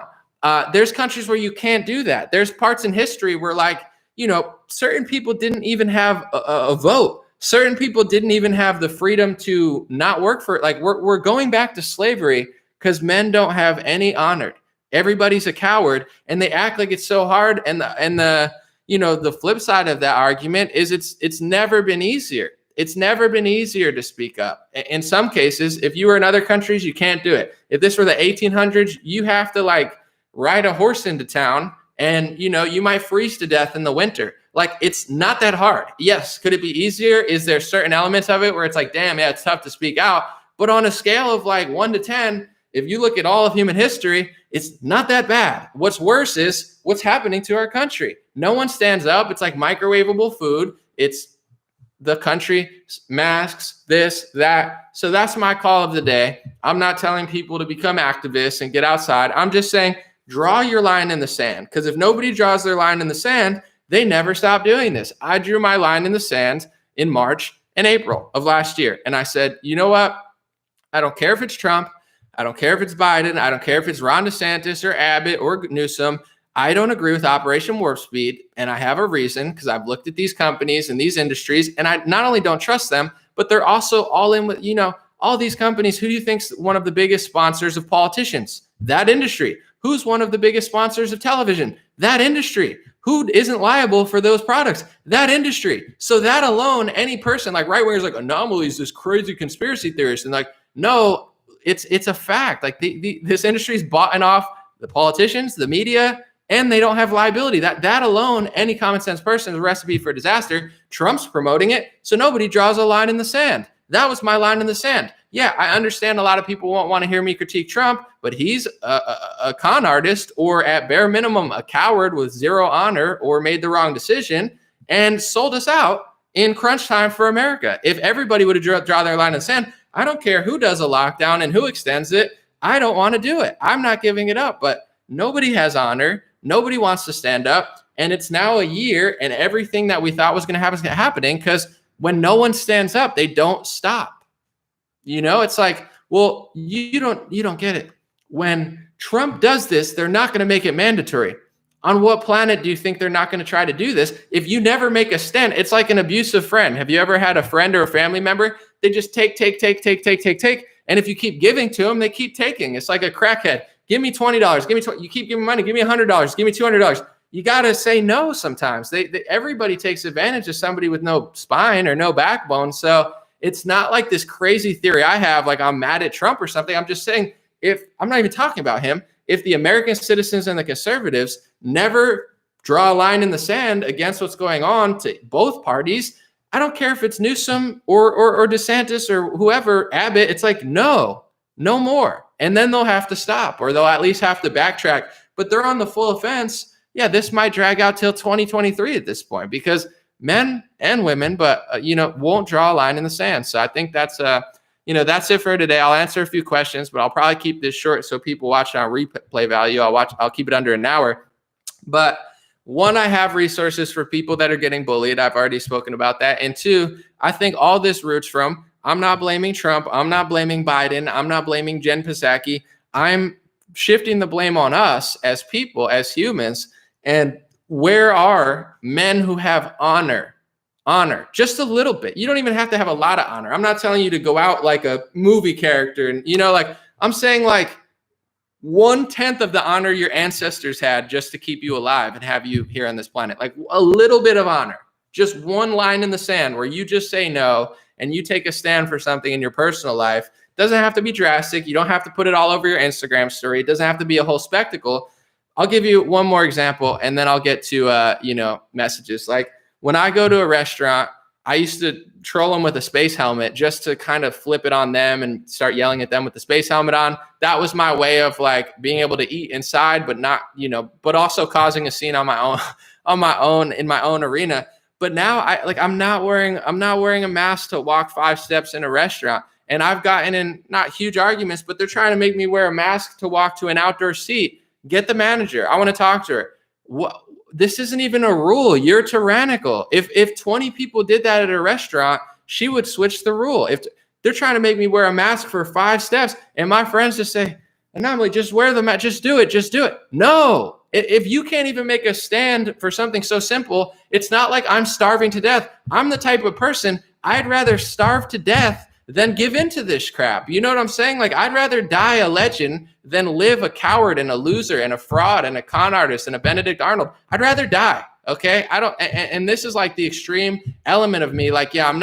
There's countries where you can't do that. There's parts in history where, like, you know, certain people didn't even have a vote. Certain people didn't even have the freedom to not work for it. Like, we're going back to slavery because men don't have any honor. Everybody's a coward and they act like it's so hard. And the you know, the flip side of that argument is it's never been easier. It's never been easier to speak up. In some cases, if you were in other countries, you can't do it. If this were the 1800s, you have to like ride a horse into town and, you know, you might freeze to death in the winter. Like, it's not that hard. Yes. Could it be easier? Is there certain elements of it where it's like, damn, yeah, it's tough to speak out. But on a scale of like 1 to 10, if you look at all of human history, it's not that bad. What's worse is what's happening to our country. No one stands up. It's like microwavable food. It's the country, masks, this, that. So that's my call of the day. I'm not telling people to become activists and get outside. I'm just saying, draw your line in the sand. Because if nobody draws their line in the sand, they never stop doing this. I drew my line in the sand in March and April of last year. And I said, you know what? I don't care if it's Trump. I don't care if it's Biden. I don't care if it's Ron DeSantis or Abbott or Newsom. I don't agree with Operation Warp Speed, and I have a reason, because I've looked at these companies and these industries, and I not only don't trust them, but they're also all in with, you know, all these companies. Who do you think's one of the biggest sponsors of politicians? That industry. Who's one of the biggest sponsors of television? That industry. Who isn't liable for those products? That industry. So that alone, any person, like right wingers, like anomalies, this crazy conspiracy theorist, and like, no, it's a fact. Like this industry is bought off the politicians, the media, and they don't have liability. That alone, any common sense person is a recipe for disaster. Trump's promoting it, so nobody draws a line in the sand. That was my line in the sand. Yeah, I understand a lot of people won't want to hear me critique Trump, but he's a con artist, or at bare minimum, a coward with zero honor, or made the wrong decision and sold us out in crunch time for America. If everybody would have drawn their line in the sand, I don't care who does a lockdown and who extends it. I don't want to do it. I'm not giving it up, but nobody has honor. Nobody wants to stand up. And it's now a year, and everything that we thought was going to happen is happening, because when no one stands up, they don't stop. You know, it's like, well, you don't get it. When Trump does this, they're not going to make it mandatory. On what planet do you think they're not going to try to do this? If you never make a stand, it's like an abusive friend. Have you ever had a friend or a family member? They just take. And if you keep giving to them, they keep taking. It's like a crackhead. Give me $20. Give me 20. You keep giving money. Give me $100. Give me $200. You got to say no sometimes. Everybody takes advantage of somebody with no spine or no backbone. So it's not like this crazy theory I have, like I'm mad at Trump or something. I'm just saying, if I'm not even talking about him, if the American citizens and the conservatives never draw a line in the sand against what's going on to both parties, I don't care if it's Newsom or DeSantis or whoever, Abbott, it's like, no more. And then they'll have to stop, or they'll at least have to backtrack. But they're on the full offense. Yeah, this might drag out till 2023 at this point, because men and women, but won't draw a line in the sand. So I think that's that's it for today. I'll answer a few questions, but I'll probably keep this short so people watch it on replay value. I'll keep it under an hour. But one, I have resources for people that are getting bullied. I've already spoken about that. And two, I think all this roots from, I'm not blaming Trump. I'm not blaming Biden. I'm not blaming Jen Psaki. I'm shifting the blame on us as people, as humans. And where are men who have honor? Honor, just a little bit. You don't even have to have a lot of honor. I'm not telling you to go out like a movie character. And, I'm saying like 1/10 of the honor your ancestors had just to keep you alive and have you here on this planet. Like a little bit of honor, just one line in the sand where you just say no and you take a stand for something in your personal life. Doesn't have to be drastic. You don't have to put it all over your Instagram story. It doesn't have to be a whole spectacle. I'll give you one more example, and then I'll get to, messages. Like when I go to a restaurant, I used to troll them with a space helmet just to kind of flip it on them and start yelling at them with the space helmet on. That was my way of like being able to eat inside, but not, but also causing a scene on my own, in my own arena. But now I'm not wearing a mask to walk 5 steps in a restaurant. And I've gotten in not huge arguments, but they're trying to make me wear a mask to walk to an outdoor seat. Get the manager. I want to talk to her. This isn't even a rule. You're tyrannical. If 20 people did that at a restaurant, she would switch the rule. If they're trying to make me wear a mask for 5 steps, and my friends just say, anomaly, just wear the mask, just do it. No. If you can't even make a stand for something so simple, it's not like I'm starving to death. I'm the type of person, I'd rather starve to death than give into this crap. You know what I'm saying? Like, I'd rather die a legend than live a coward and a loser and a fraud and a con artist and a Benedict Arnold. I'd rather die. Okay. And this is like the extreme element of me. Like, yeah, I'm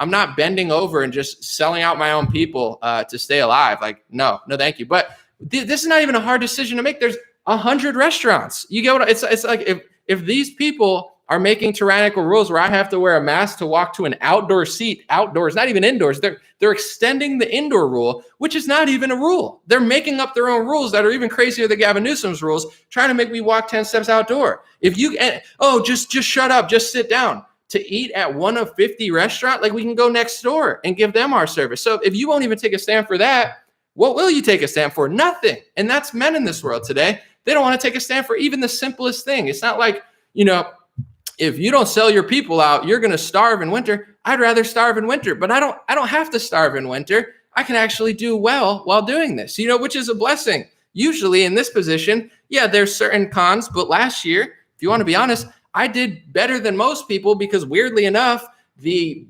not bending over and just selling out my own people to stay alive. Like, no, thank you. But this is not even a hard decision to make. There's 100 restaurants. You get what it's like. If these people are making tyrannical rules where I have to wear a mask to walk to an outdoor seat, outdoors, not even indoors. They're extending the indoor rule, which is not even a rule. They're making up their own rules that are even crazier than Gavin Newsom's rules, trying to make me walk 10 steps outdoor. Just shut up, just sit down. To eat at one of 50 restaurants, like we can go next door and give them our service. So if you won't even take a stand for that, what will you take a stand for? Nothing. And that's men in this world today. They don't want to take a stand for even the simplest thing. It's not like, if you don't sell your people out, you're going to starve in winter. I'd rather starve in winter, but I don't have to starve in winter. I can actually do well while doing this, which is a blessing. Usually in this position, yeah, there's certain cons, but last year, if you want to be honest, I did better than most people because weirdly enough, the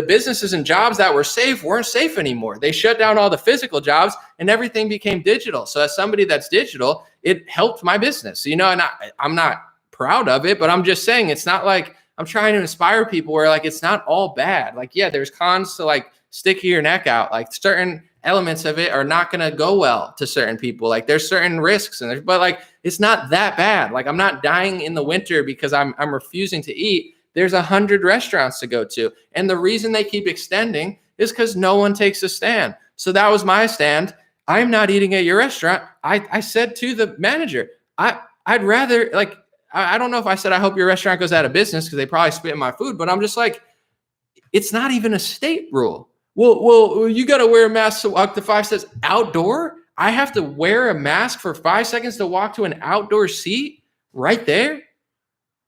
businesses and jobs that were safe weren't safe anymore. They shut down all the physical jobs and everything became digital. So as somebody that's digital, it helped my business, and I'm not proud of it, but I'm just saying it's not like I'm trying to inspire people where like it's not all bad. Like, yeah, there's cons to like sticking your neck out. Like certain elements of it are not going to go well to certain people. Like there's certain risks but like it's not that bad. Like I'm not dying in the winter because I'm refusing to eat. There's 100 restaurants to go to. And the reason they keep extending is because no one takes a stand. So that was my stand. I'm not eating at your restaurant. I said to the manager, I'd rather like, I don't know if I said, I hope your restaurant goes out of business because they probably spit in my food, but I'm just like, it's not even a state rule. Well, you got to wear a mask to walk to 5 steps outdoor. I have to wear a mask for 5 seconds to walk to an outdoor seat right there.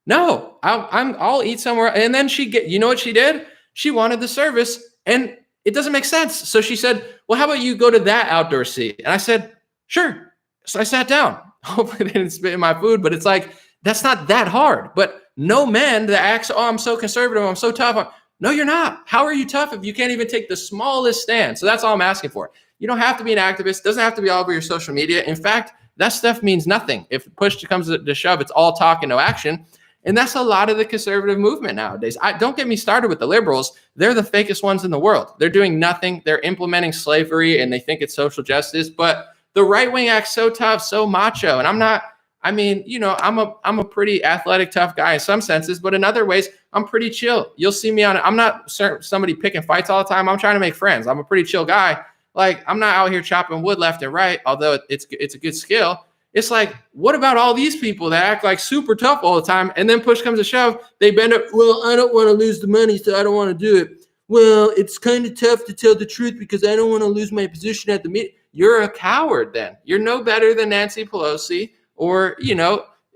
No, I'll eat somewhere. And then you know what she did? She wanted the service and it doesn't make sense. So she said, well, how about you go to that outdoor seat? And I said, sure. So I sat down. Hopefully they didn't spit in my food, but it's like, that's not that hard. But no man that acts, oh, I'm so conservative, I'm so tough. No, you're not. How are you tough if you can't even take the smallest stand? So that's all I'm asking for. You don't have to be an activist. It doesn't have to be all over your social media. In fact, that stuff means nothing. If push comes to shove, it's all talk and no action. And that's a lot of the conservative movement nowadays. Don't get me started with the liberals. They're the fakest ones in the world. They're doing nothing. They're implementing slavery and they think it's social justice. But the right wing acts so tough, so macho. And I'm a pretty athletic, tough guy in some senses, but in other ways, I'm pretty chill. You'll see me I'm not somebody picking fights all the time. I'm trying to make friends. I'm a pretty chill guy. Like I'm not out here chopping wood left and right, although it's a good skill. It's like, what about all these people that act like super tough all the time? And then push comes to shove, they bend up. Well, I don't want to lose the money, so I don't want to do it. Well, it's kind of tough to tell the truth because I don't want to lose my position at the meeting. You're a coward then. You're no better than Nancy Pelosi or,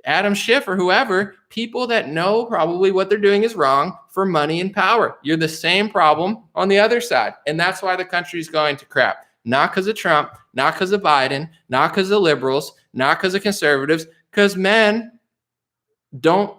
Adam Schiff or whoever, people that know probably what they're doing is wrong for money and power. You're the same problem on the other side. And that's why the country's going to crap. Not because of Trump, not because of Biden, not because of liberals, not because of conservatives, because men don't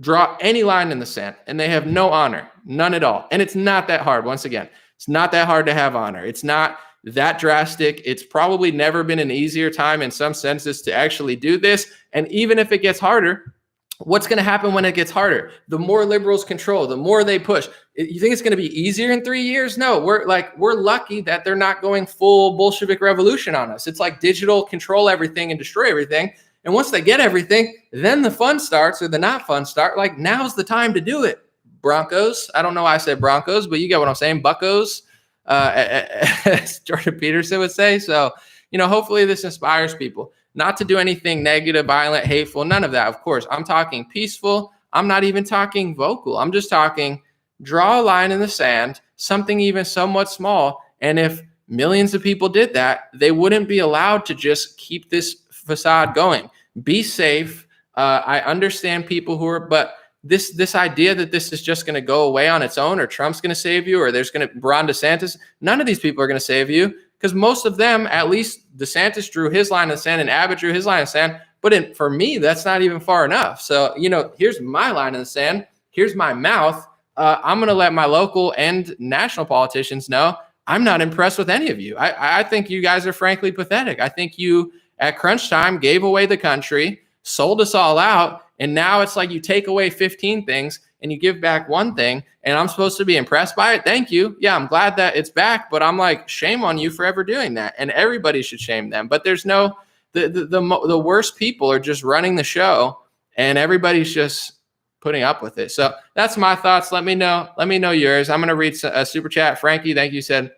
draw any line in the sand and they have no honor, none at all. And it's not that hard. Once again, it's not that hard to have honor. It's not that drastic. It's probably never been an easier time in some senses to actually do this. And even if it gets harder, what's going to happen when it gets harder? The more liberals control, the more they push. You think it's going to be easier in 3 years? No, we're lucky that they're not going full Bolshevik revolution on us. It's like digital control everything and destroy everything. And once they get everything, then the fun starts or the not fun start. Like now's the time to do it. Broncos. I don't know why I said Broncos, but you get what I'm saying. Buccos, as Jordan Peterson would say. So, hopefully this inspires people not to do anything negative, violent, hateful, none of that. Of course, I'm talking peaceful. I'm not even talking vocal. I'm just talking draw a line in the sand, something even somewhat small. And if millions of people did that, they wouldn't be allowed to just keep this facade going. Be safe. I understand people but this idea that this is just going to go away on its own, or Trump's going to save you, or there's going to Ron DeSantis, none of these people are going to save you, because most of them, at least DeSantis drew his line in the sand and Abbott drew his line in the sand. But for me, that's not even far enough. So, here's my line in the sand. Here's my mouth. I'm going to let my local and national politicians know I'm not impressed with any of you. I think you guys are frankly pathetic. I think you, at crunch time, gave away the country, sold us all out, and now it's like you take away 15 things and you give back one thing, and I'm supposed to be impressed by it? Thank you. Yeah, I'm glad that it's back, but I'm like, shame on you for ever doing that, and everybody should shame them. But there's no, the worst people are just running the show, and everybody's just putting up with it. So that's my thoughts. Let me know yours. I'm going to read a super chat. Frankie, thank you, said,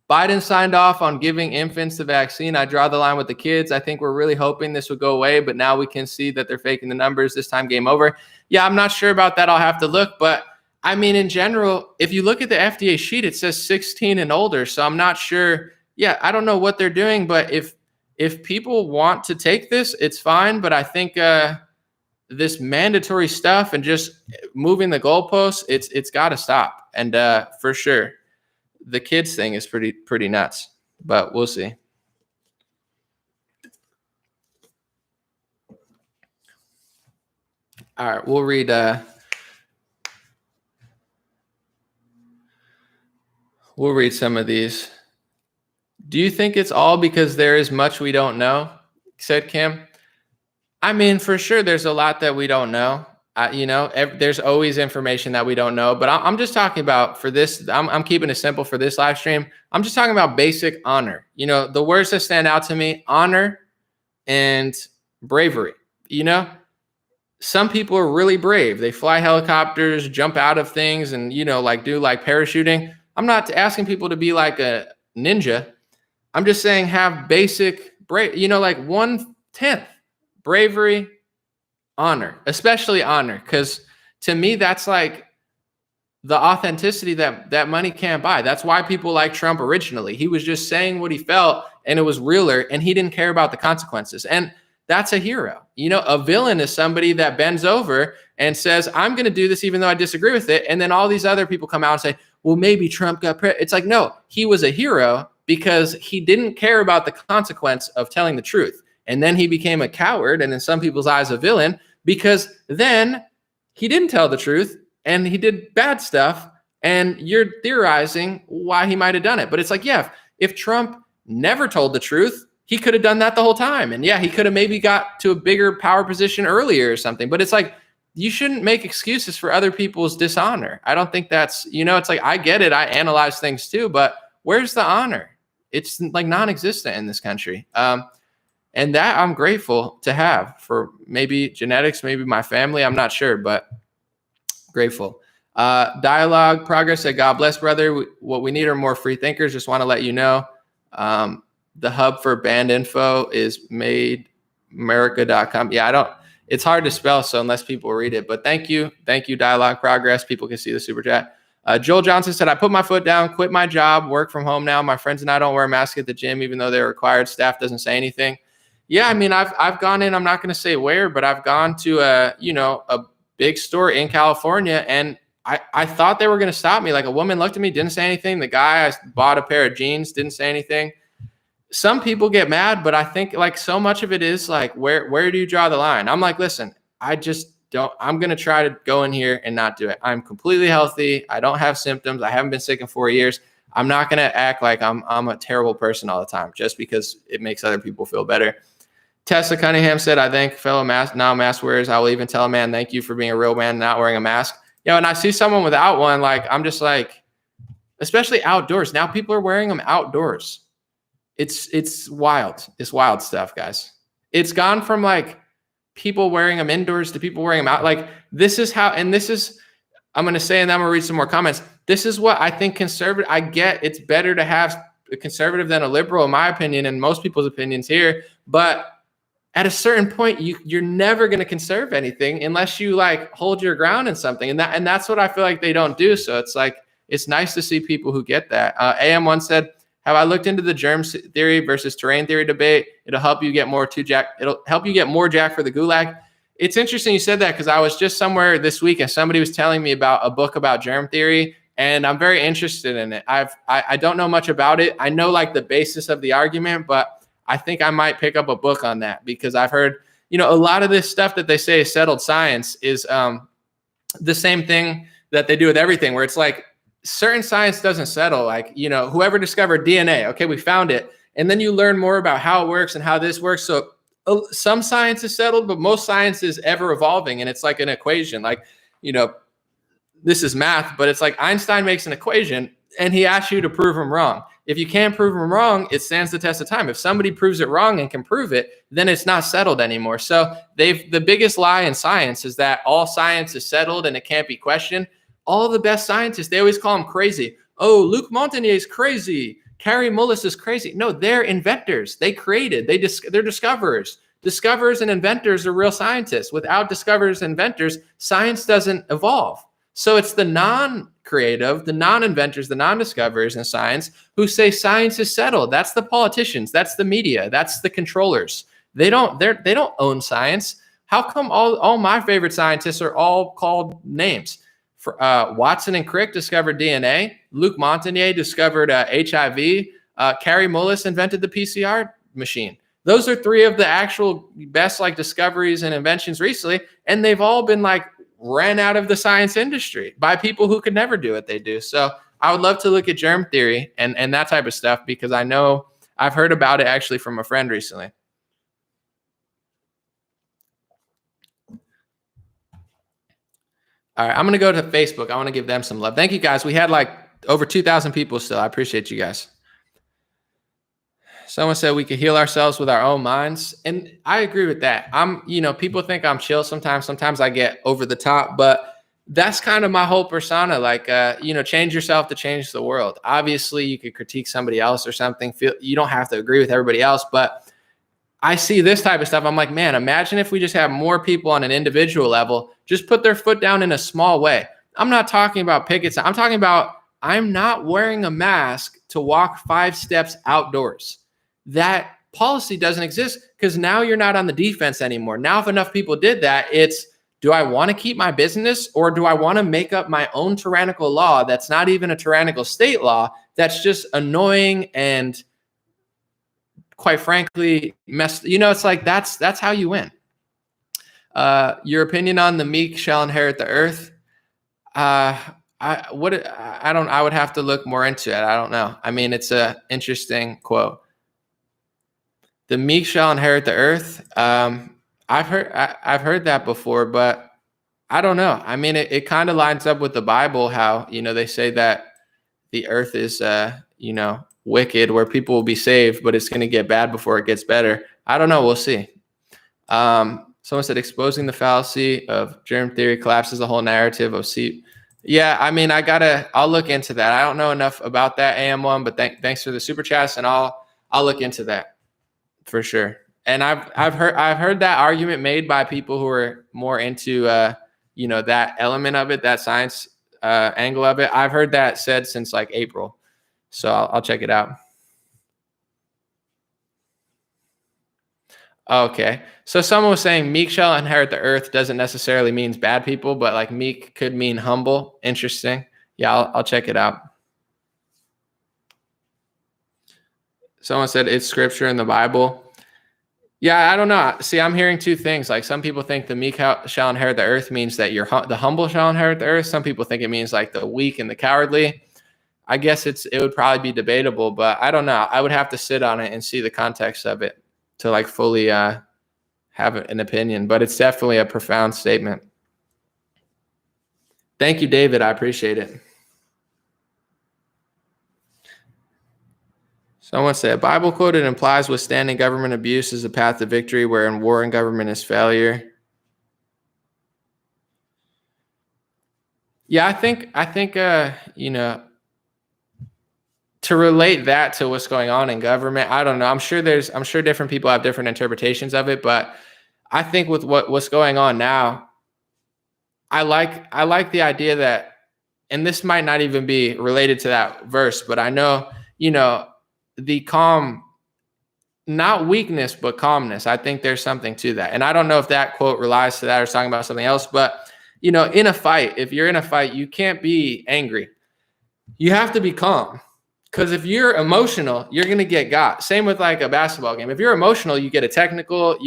Biden signed off on giving infants the vaccine. I draw the line with the kids. I think we're really hoping this would go away, but now we can see that they're faking the numbers. This time, game over. Yeah, I'm not sure about that. I'll have to look. But I mean, in general, if you look at the FDA sheet, it says 16 and older. So I'm not sure. Yeah, I don't know what they're doing. But if people want to take this, it's fine. But I think this mandatory stuff and just moving the goalposts, it's got to stop. And for sure. The kids thing is pretty nuts, but we'll see. All right, we'll read. We'll read some of these. Do you think it's all because there is much we don't know? Said Kim. I mean, for sure, there's a lot that we don't know. There's always information that we don't know, but I'm just talking about for this. I'm keeping it simple for this live stream. I'm just talking about basic honor. The words that stand out to me: honor and bravery. Some people are really brave. They fly helicopters, jump out of things, and do parachuting. I'm not asking people to be like a ninja. I'm just saying have basic brave. Like 1/10 bravery. Honor, especially honor, because to me, that's like the authenticity that money can't buy. That's why people like Trump originally. He was just saying what he felt and it was realer and he didn't care about the consequences. And that's a hero. A villain is somebody that bends over and says, I'm going to do this even though I disagree with it. And then all these other people come out and say, well, maybe Trump got It's like, no, he was a hero because he didn't care about the consequence of telling the truth. And then he became a coward and in some people's eyes, a villain, because then he didn't tell the truth and he did bad stuff. And you're theorizing why he might have done it. But it's like, yeah, if Trump never told the truth, he could have done that the whole time. And yeah, he could have maybe got to a bigger power position earlier or something. But it's like, you shouldn't make excuses for other people's dishonor. I don't think that's, it's like, I get it. I analyze things too, but where's the honor? It's like non-existent in this country. And that I'm grateful to have for maybe genetics, maybe my family. I'm not sure, but grateful. Dialogue Progress said, God bless, brother. What we need are more free thinkers. Just want to let you know. The hub for banned info is madeamerica.com. Yeah, it's hard to spell, so unless people read it, but thank you. Thank you, Dialogue Progress. People can see the super chat. Joel Johnson said, I put my foot down, quit my job, work from home now. My friends and I don't wear a mask at the gym, even though they're required. Staff doesn't say anything. Yeah, I mean, I've gone in, I'm not going to say where, but I've gone to a big store in California, and I thought they were going to stop me. Like a woman looked at me, didn't say anything. The guy, I bought a pair of jeans, didn't say anything. Some people get mad, but I think like so much of it is like, where do you draw the line? I'm like, listen, I'm going to try to go in here and not do it. I'm completely healthy. I don't have symptoms. I haven't been sick in 4 years. I'm not going to act like I'm a terrible person all the time just because it makes other people feel better. Tessa Cunningham said, I thank fellow mask wearers. I will even tell a man, thank you for being a real man, not wearing a mask. And I see someone without one, like, I'm just like, especially outdoors. Now people are wearing them outdoors. It's wild. It's wild stuff, guys. It's gone from like people wearing them indoors to people wearing them out. Like this is how, and this is, I'm going to say, and then I'm going to read some more comments. This is what I think conservative, I get it's better to have a conservative than a liberal, in my opinion, and most people's opinions here. But at a certain point, you're never going to conserve anything unless you like hold your ground in something. And that's what I feel like they don't do. So it's like, it's nice to see people who get that. AM1 said, have I looked into the germ theory versus terrain theory debate? It'll help you get more It'll help you get more Jack for the gulag. It's interesting you said that because I was just somewhere this week and somebody was telling me about a book about germ theory, and I'm very interested in it. I don't know much about it. I know like the basis of the argument, but I think I might pick up a book on that because I've heard, a lot of this stuff that they say is settled science is the same thing that they do with everything, where it's like certain science doesn't settle. Like, whoever discovered DNA, okay, we found it. And then you learn more about how it works and how this works. So some science is settled, but most science is ever evolving. And it's like an equation, like, this is math, but it's like Einstein makes an equation and he asks you to prove him wrong. If you can't prove him wrong, it stands the test of time. If somebody proves it wrong and can prove it, then it's not settled anymore. So the biggest lie in science is that all science is settled and it can't be questioned. All the best scientists, they always call them crazy. Oh, Luc Montagnier is crazy. Kary Mullis is crazy. No, they're inventors. They created. They're discoverers. Discoverers and inventors are real scientists. Without discoverers and inventors, science doesn't evolve. So it's the non-creative, the non-inventors, the non-discoverers in science who say science is settled. That's the politicians. That's the media. That's the controllers. They don't own science. How come all my favorite scientists are all called names? Watson and Crick discovered DNA. Luc Montagnier discovered HIV. Kary Mullis invented the PCR machine. Those are three of the actual best like discoveries and inventions recently, and they've all been like ran out of the science industry by people who could never do what they do. So I would love to look at germ theory and that type of stuff, because I know I've heard about it actually from a friend recently. All right, I'm going to go to Facebook. I want to give them some love. Thank you, guys. We had like over 2,000 people still. I appreciate you guys. Someone said we could heal ourselves with our own minds. And I agree with that. People think I'm chill sometimes. Sometimes I get over the top, but that's kind of my whole persona. Like, change yourself to change the world. Obviously, you could critique somebody else or something. You don't have to agree with everybody else, but I see this type of stuff. I'm like, man, imagine if we just have more people on an individual level, just put their foot down in a small way. I'm not talking about pickets. I'm talking about I'm not wearing a mask to walk 5 steps outdoors. That policy doesn't exist because now you're not on the defense anymore. Now, if enough people did that, it's, do I want to keep my business, or do I want to make up my own tyrannical law that's not even a tyrannical state law, that's just annoying and quite frankly messed? It's like that's how you win. Your opinion on the meek shall inherit the earth. I would have to look more into it. I don't know. I mean, it's a interesting quote. The meek shall inherit the earth. I've heard that before, but I don't know. I mean, it kind of lines up with the Bible, how, they say that the earth is, wicked, where people will be saved, but it's going to get bad before it gets better. I don't know. We'll see. Someone said exposing the fallacy of germ theory collapses the whole narrative of Yeah, I mean, I'll look into that. I don't know enough about that, AM1, but thanks for the super chats, and I'll look into that for sure. And I've heard that argument made by people who are more into that element of it, that science angle of it. I've heard that said since like April, so I'll check it out. Okay, so someone was saying meek shall inherit the earth doesn't necessarily mean bad people, but like meek could mean humble. Interesting. Yeah, I'll check it out. Someone said it's scripture in the Bible. Yeah, I don't know. See, I'm hearing two things. Like, some people think the meek shall inherit the earth means that the humble shall inherit the earth. Some people think it means like the weak and the cowardly. I guess it would probably be debatable, but I don't know. I would have to sit on it and see the context of it to like fully have an opinion, but it's definitely a profound statement. Thank you, David. I appreciate it. Someone said, Bible quote, it implies withstanding government abuse is a path to victory, wherein war and government is failure. Yeah, I think to relate that to what's going on in government, I don't know. I'm sure different people have different interpretations of it, but I think with what's going on now, I like the idea that, and this might not even be related to that verse, but I know, the calm, not weakness, but calmness. I think there's something to that. And I don't know if that quote relies to that or is talking about something else, but in a fight, if you're in a fight, you can't be angry. You have to be calm. Because if you're emotional, you're going to get got. Same with like a basketball game. If you're emotional, you get a technical,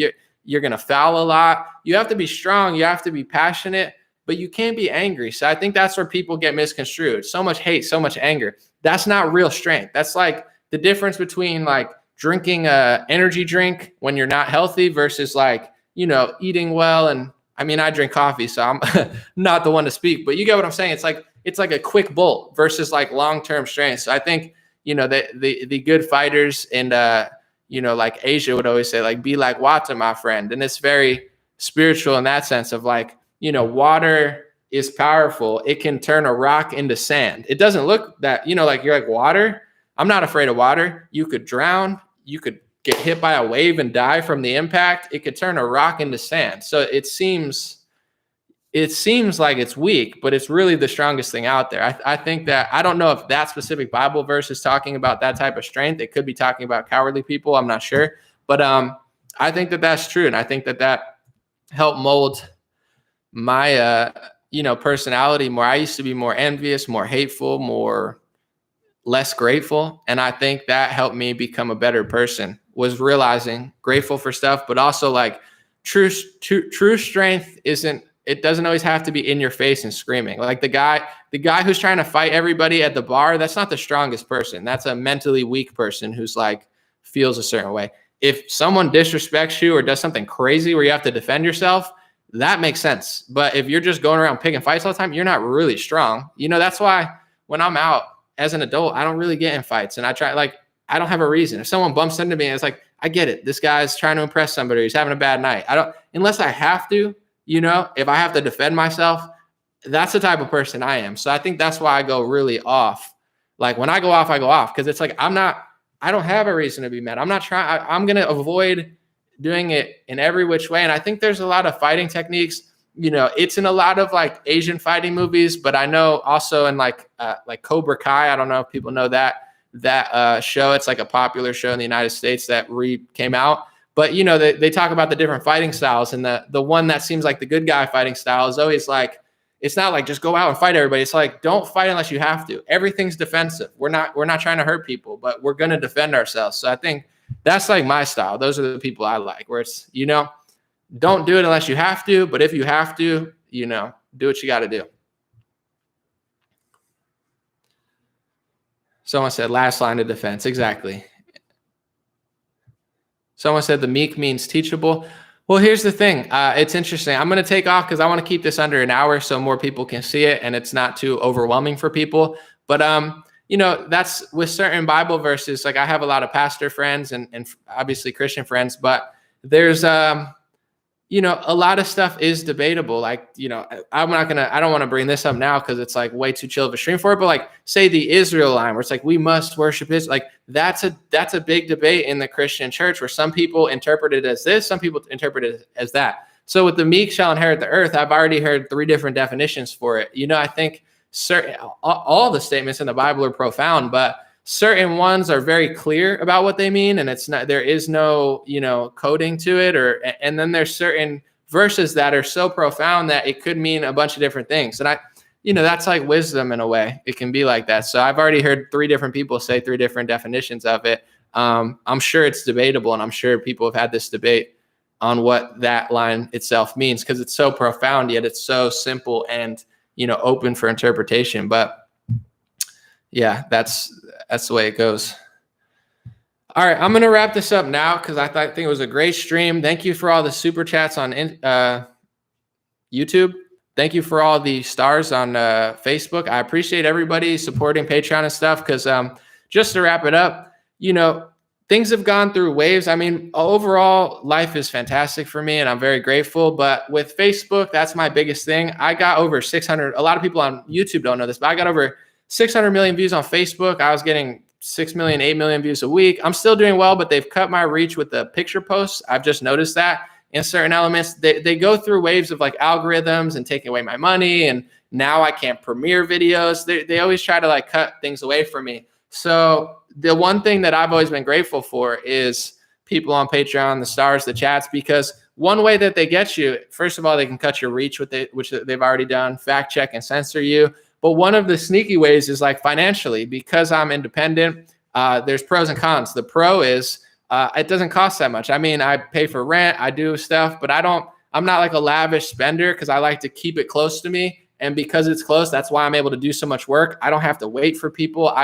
you're going to foul a lot. You have to be strong. You have to be passionate, but you can't be angry. So I think that's where people get misconstrued. So much hate, so much anger. That's not real strength. That's like the difference between like drinking a energy drink when you're not healthy versus like, eating well. And I mean, I drink coffee, so I'm not the one to speak, but you get what I'm saying. It's like a quick bolt versus like long-term strength. So I think, the good fighters and, like Asia would always say, like, be like water, my friend. And it's very spiritual in that sense of like, water is powerful. It can turn a rock into sand. It doesn't look that, like you're like water. I'm not afraid of water. You could drown. You could get hit by a wave and die from the impact. It could turn a rock into sand. So it seems like it's weak, but it's really the strongest thing out there. I think that, I don't know if that specific Bible verse is talking about that type of strength. It could be talking about cowardly people. I'm not sure. But I think that that's true. And I think that helped mold my, personality more. I used to be more envious, more hateful, less grateful. And I think that helped me become a better person, was realizing grateful for stuff, but also like true strength isn't it doesn't always have to be in your face and screaming. Like the guy who's trying to fight everybody at the bar, that's not the strongest person. That's a mentally weak person who's like feels a certain way. If someone disrespects you or does something crazy where you have to defend yourself, that makes sense. But if you're just going around picking fights all the time, you're not really strong. That's why when I'm out as an adult, I don't really get in fights. And I try, like, I don't have a reason. If someone bumps into me and it's like, I get it. This guy's trying to impress somebody. He's having a bad night. Unless I have to, if I have to defend myself, that's the type of person I am. So I think that's why I go really off. Like when I go off, because it's like, I don't have a reason to be mad. I'm not trying. I'm going to avoid doing it in every which way. And I think there's a lot of fighting techniques. It's in a lot of like Asian fighting movies, but I know also in like Cobra Kai. I don't know if people know that show. It's like a popular show in the United States that came out. But they talk about the different fighting styles, and the one that seems like the good guy fighting style is always like, it's not like just go out and fight everybody. It's like, don't fight unless you have to. Everything's defensive. We're not trying to hurt people, but we're going to defend ourselves. So I think that's like my style. Those are the people I like, where it's, don't do it unless you have to. But if you have to, do what you got to do. Someone said last line of defense. Exactly. Someone said the meek means teachable. Well, here's the thing. It's interesting. I'm going to take off because I want to keep this under an hour so more people can see it and it's not too overwhelming for people. But, that's with certain Bible verses. Like I have a lot of pastor friends and obviously Christian friends, but there's, a lot of stuff is debatable. Like, I don't want to bring this up now because it's like way too chill of a stream for it. But like, say the Israel line where it's like, we must worship Israel. Like that's a big debate in the Christian church where some people interpret it as this, some people interpret it as that. So with the meek shall inherit the earth, I've already heard 3 different definitions for it. I think all the statements in the Bible are profound, but certain ones are very clear about what they mean, and there is no coding to it, and then there's certain verses that are so profound that it could mean a bunch of different things. And that's like wisdom in a way. It can be like that. So I've already heard 3 different people say 3 different definitions of it. I'm sure it's debatable, and I'm sure people have had this debate on what that line itself means because it's so profound, yet it's so simple and open for interpretation. But yeah, that's the way it goes. All right, I'm going to wrap this up now because I think it was a great stream. Thank you for all the super chats on YouTube. Thank you for all the stars on Facebook. I appreciate everybody supporting Patreon and stuff because just to wrap it up, things have gone through waves. I mean, overall, life is fantastic for me, and I'm very grateful. But with Facebook, that's my biggest thing. I got over 600. A lot of people on YouTube don't know this, but I got over 600 million views on Facebook. I was getting 6 million, 8 million views a week. I'm still doing well, but they've cut my reach with the picture posts. I've just noticed that in certain elements, they go through waves of like algorithms and taking away my money. And now I can't premiere videos. They always try to like cut things away from me. So the one thing that I've always been grateful for is people on Patreon, the stars, the chats, because one way that they get you, first of all, they can cut your reach which they've already done, fact check and censor you. But one of the sneaky ways is like financially, because I'm independent, there's pros and cons. The pro is it doesn't cost that much. I mean, I pay for rent, I do stuff, but I'm not like a lavish spender because I like to keep it close to me. And because it's close, that's why I'm able to do so much work. I don't have to wait for people.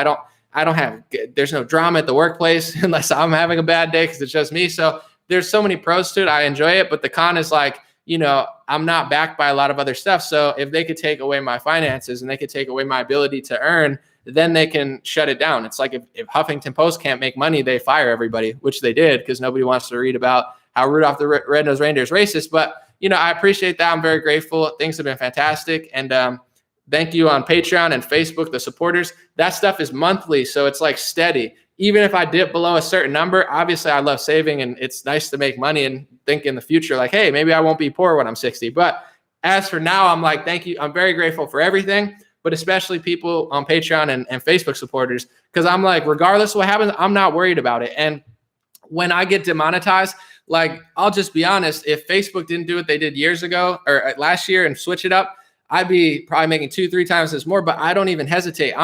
There's no drama at the workplace unless I'm having a bad day because it's just me. So there's so many pros to it. I enjoy it. But the con is like, I'm not backed by a lot of other stuff. So if they could take away my finances and they could take away my ability to earn, then they can shut it down. It's like if Huffington Post can't make money, they fire everybody, which they did because nobody wants to read about how Rudolph the Red-Nosed Reindeer is racist. But, I appreciate that. I'm very grateful. Things have been fantastic. And thank you on Patreon and Facebook, the supporters. That stuff is monthly, so it's like steady. Even if I dip below a certain number, obviously I love saving and it's nice to make money and think in the future, like, hey, maybe I won't be poor when I'm 60. But as for now, I'm like, thank you. I'm very grateful for everything, but especially people on Patreon and Facebook supporters, because I'm like, regardless of what happens, I'm not worried about it. And when I get demonetized, like, I'll just be honest, if Facebook didn't do what they did years ago or last year and switch it up, I'd be probably making 2-3 times as more, but I don't even hesitate.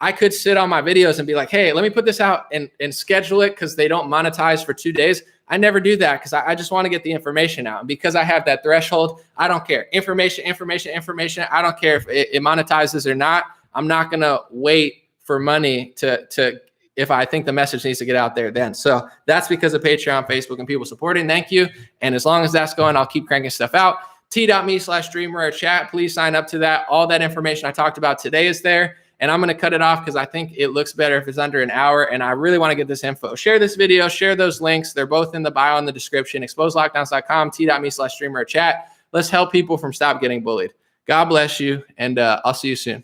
I could sit on my videos and be like, hey, let me put this out and schedule it because they don't monetize for 2 days. I never do that because I just want to get the information out. And because I have that threshold, I don't care. Information. I don't care if it monetizes or not. I'm not going to wait for money to if I think the message needs to get out there then. So that's because of Patreon, Facebook, and people supporting. Thank you. And as long as that's going, I'll keep cranking stuff out. T.me/dreamer chat. Please sign up to that. All that information I talked about today is there. And I'm going to cut it off because I think it looks better if it's under an hour. And I really want to get this info. Share this video. Share those links. They're both in the bio in the description. ExposedLockdownscom, T.me/dreamer chat. Let's help people from stop getting bullied. God bless you. And I'll see you soon.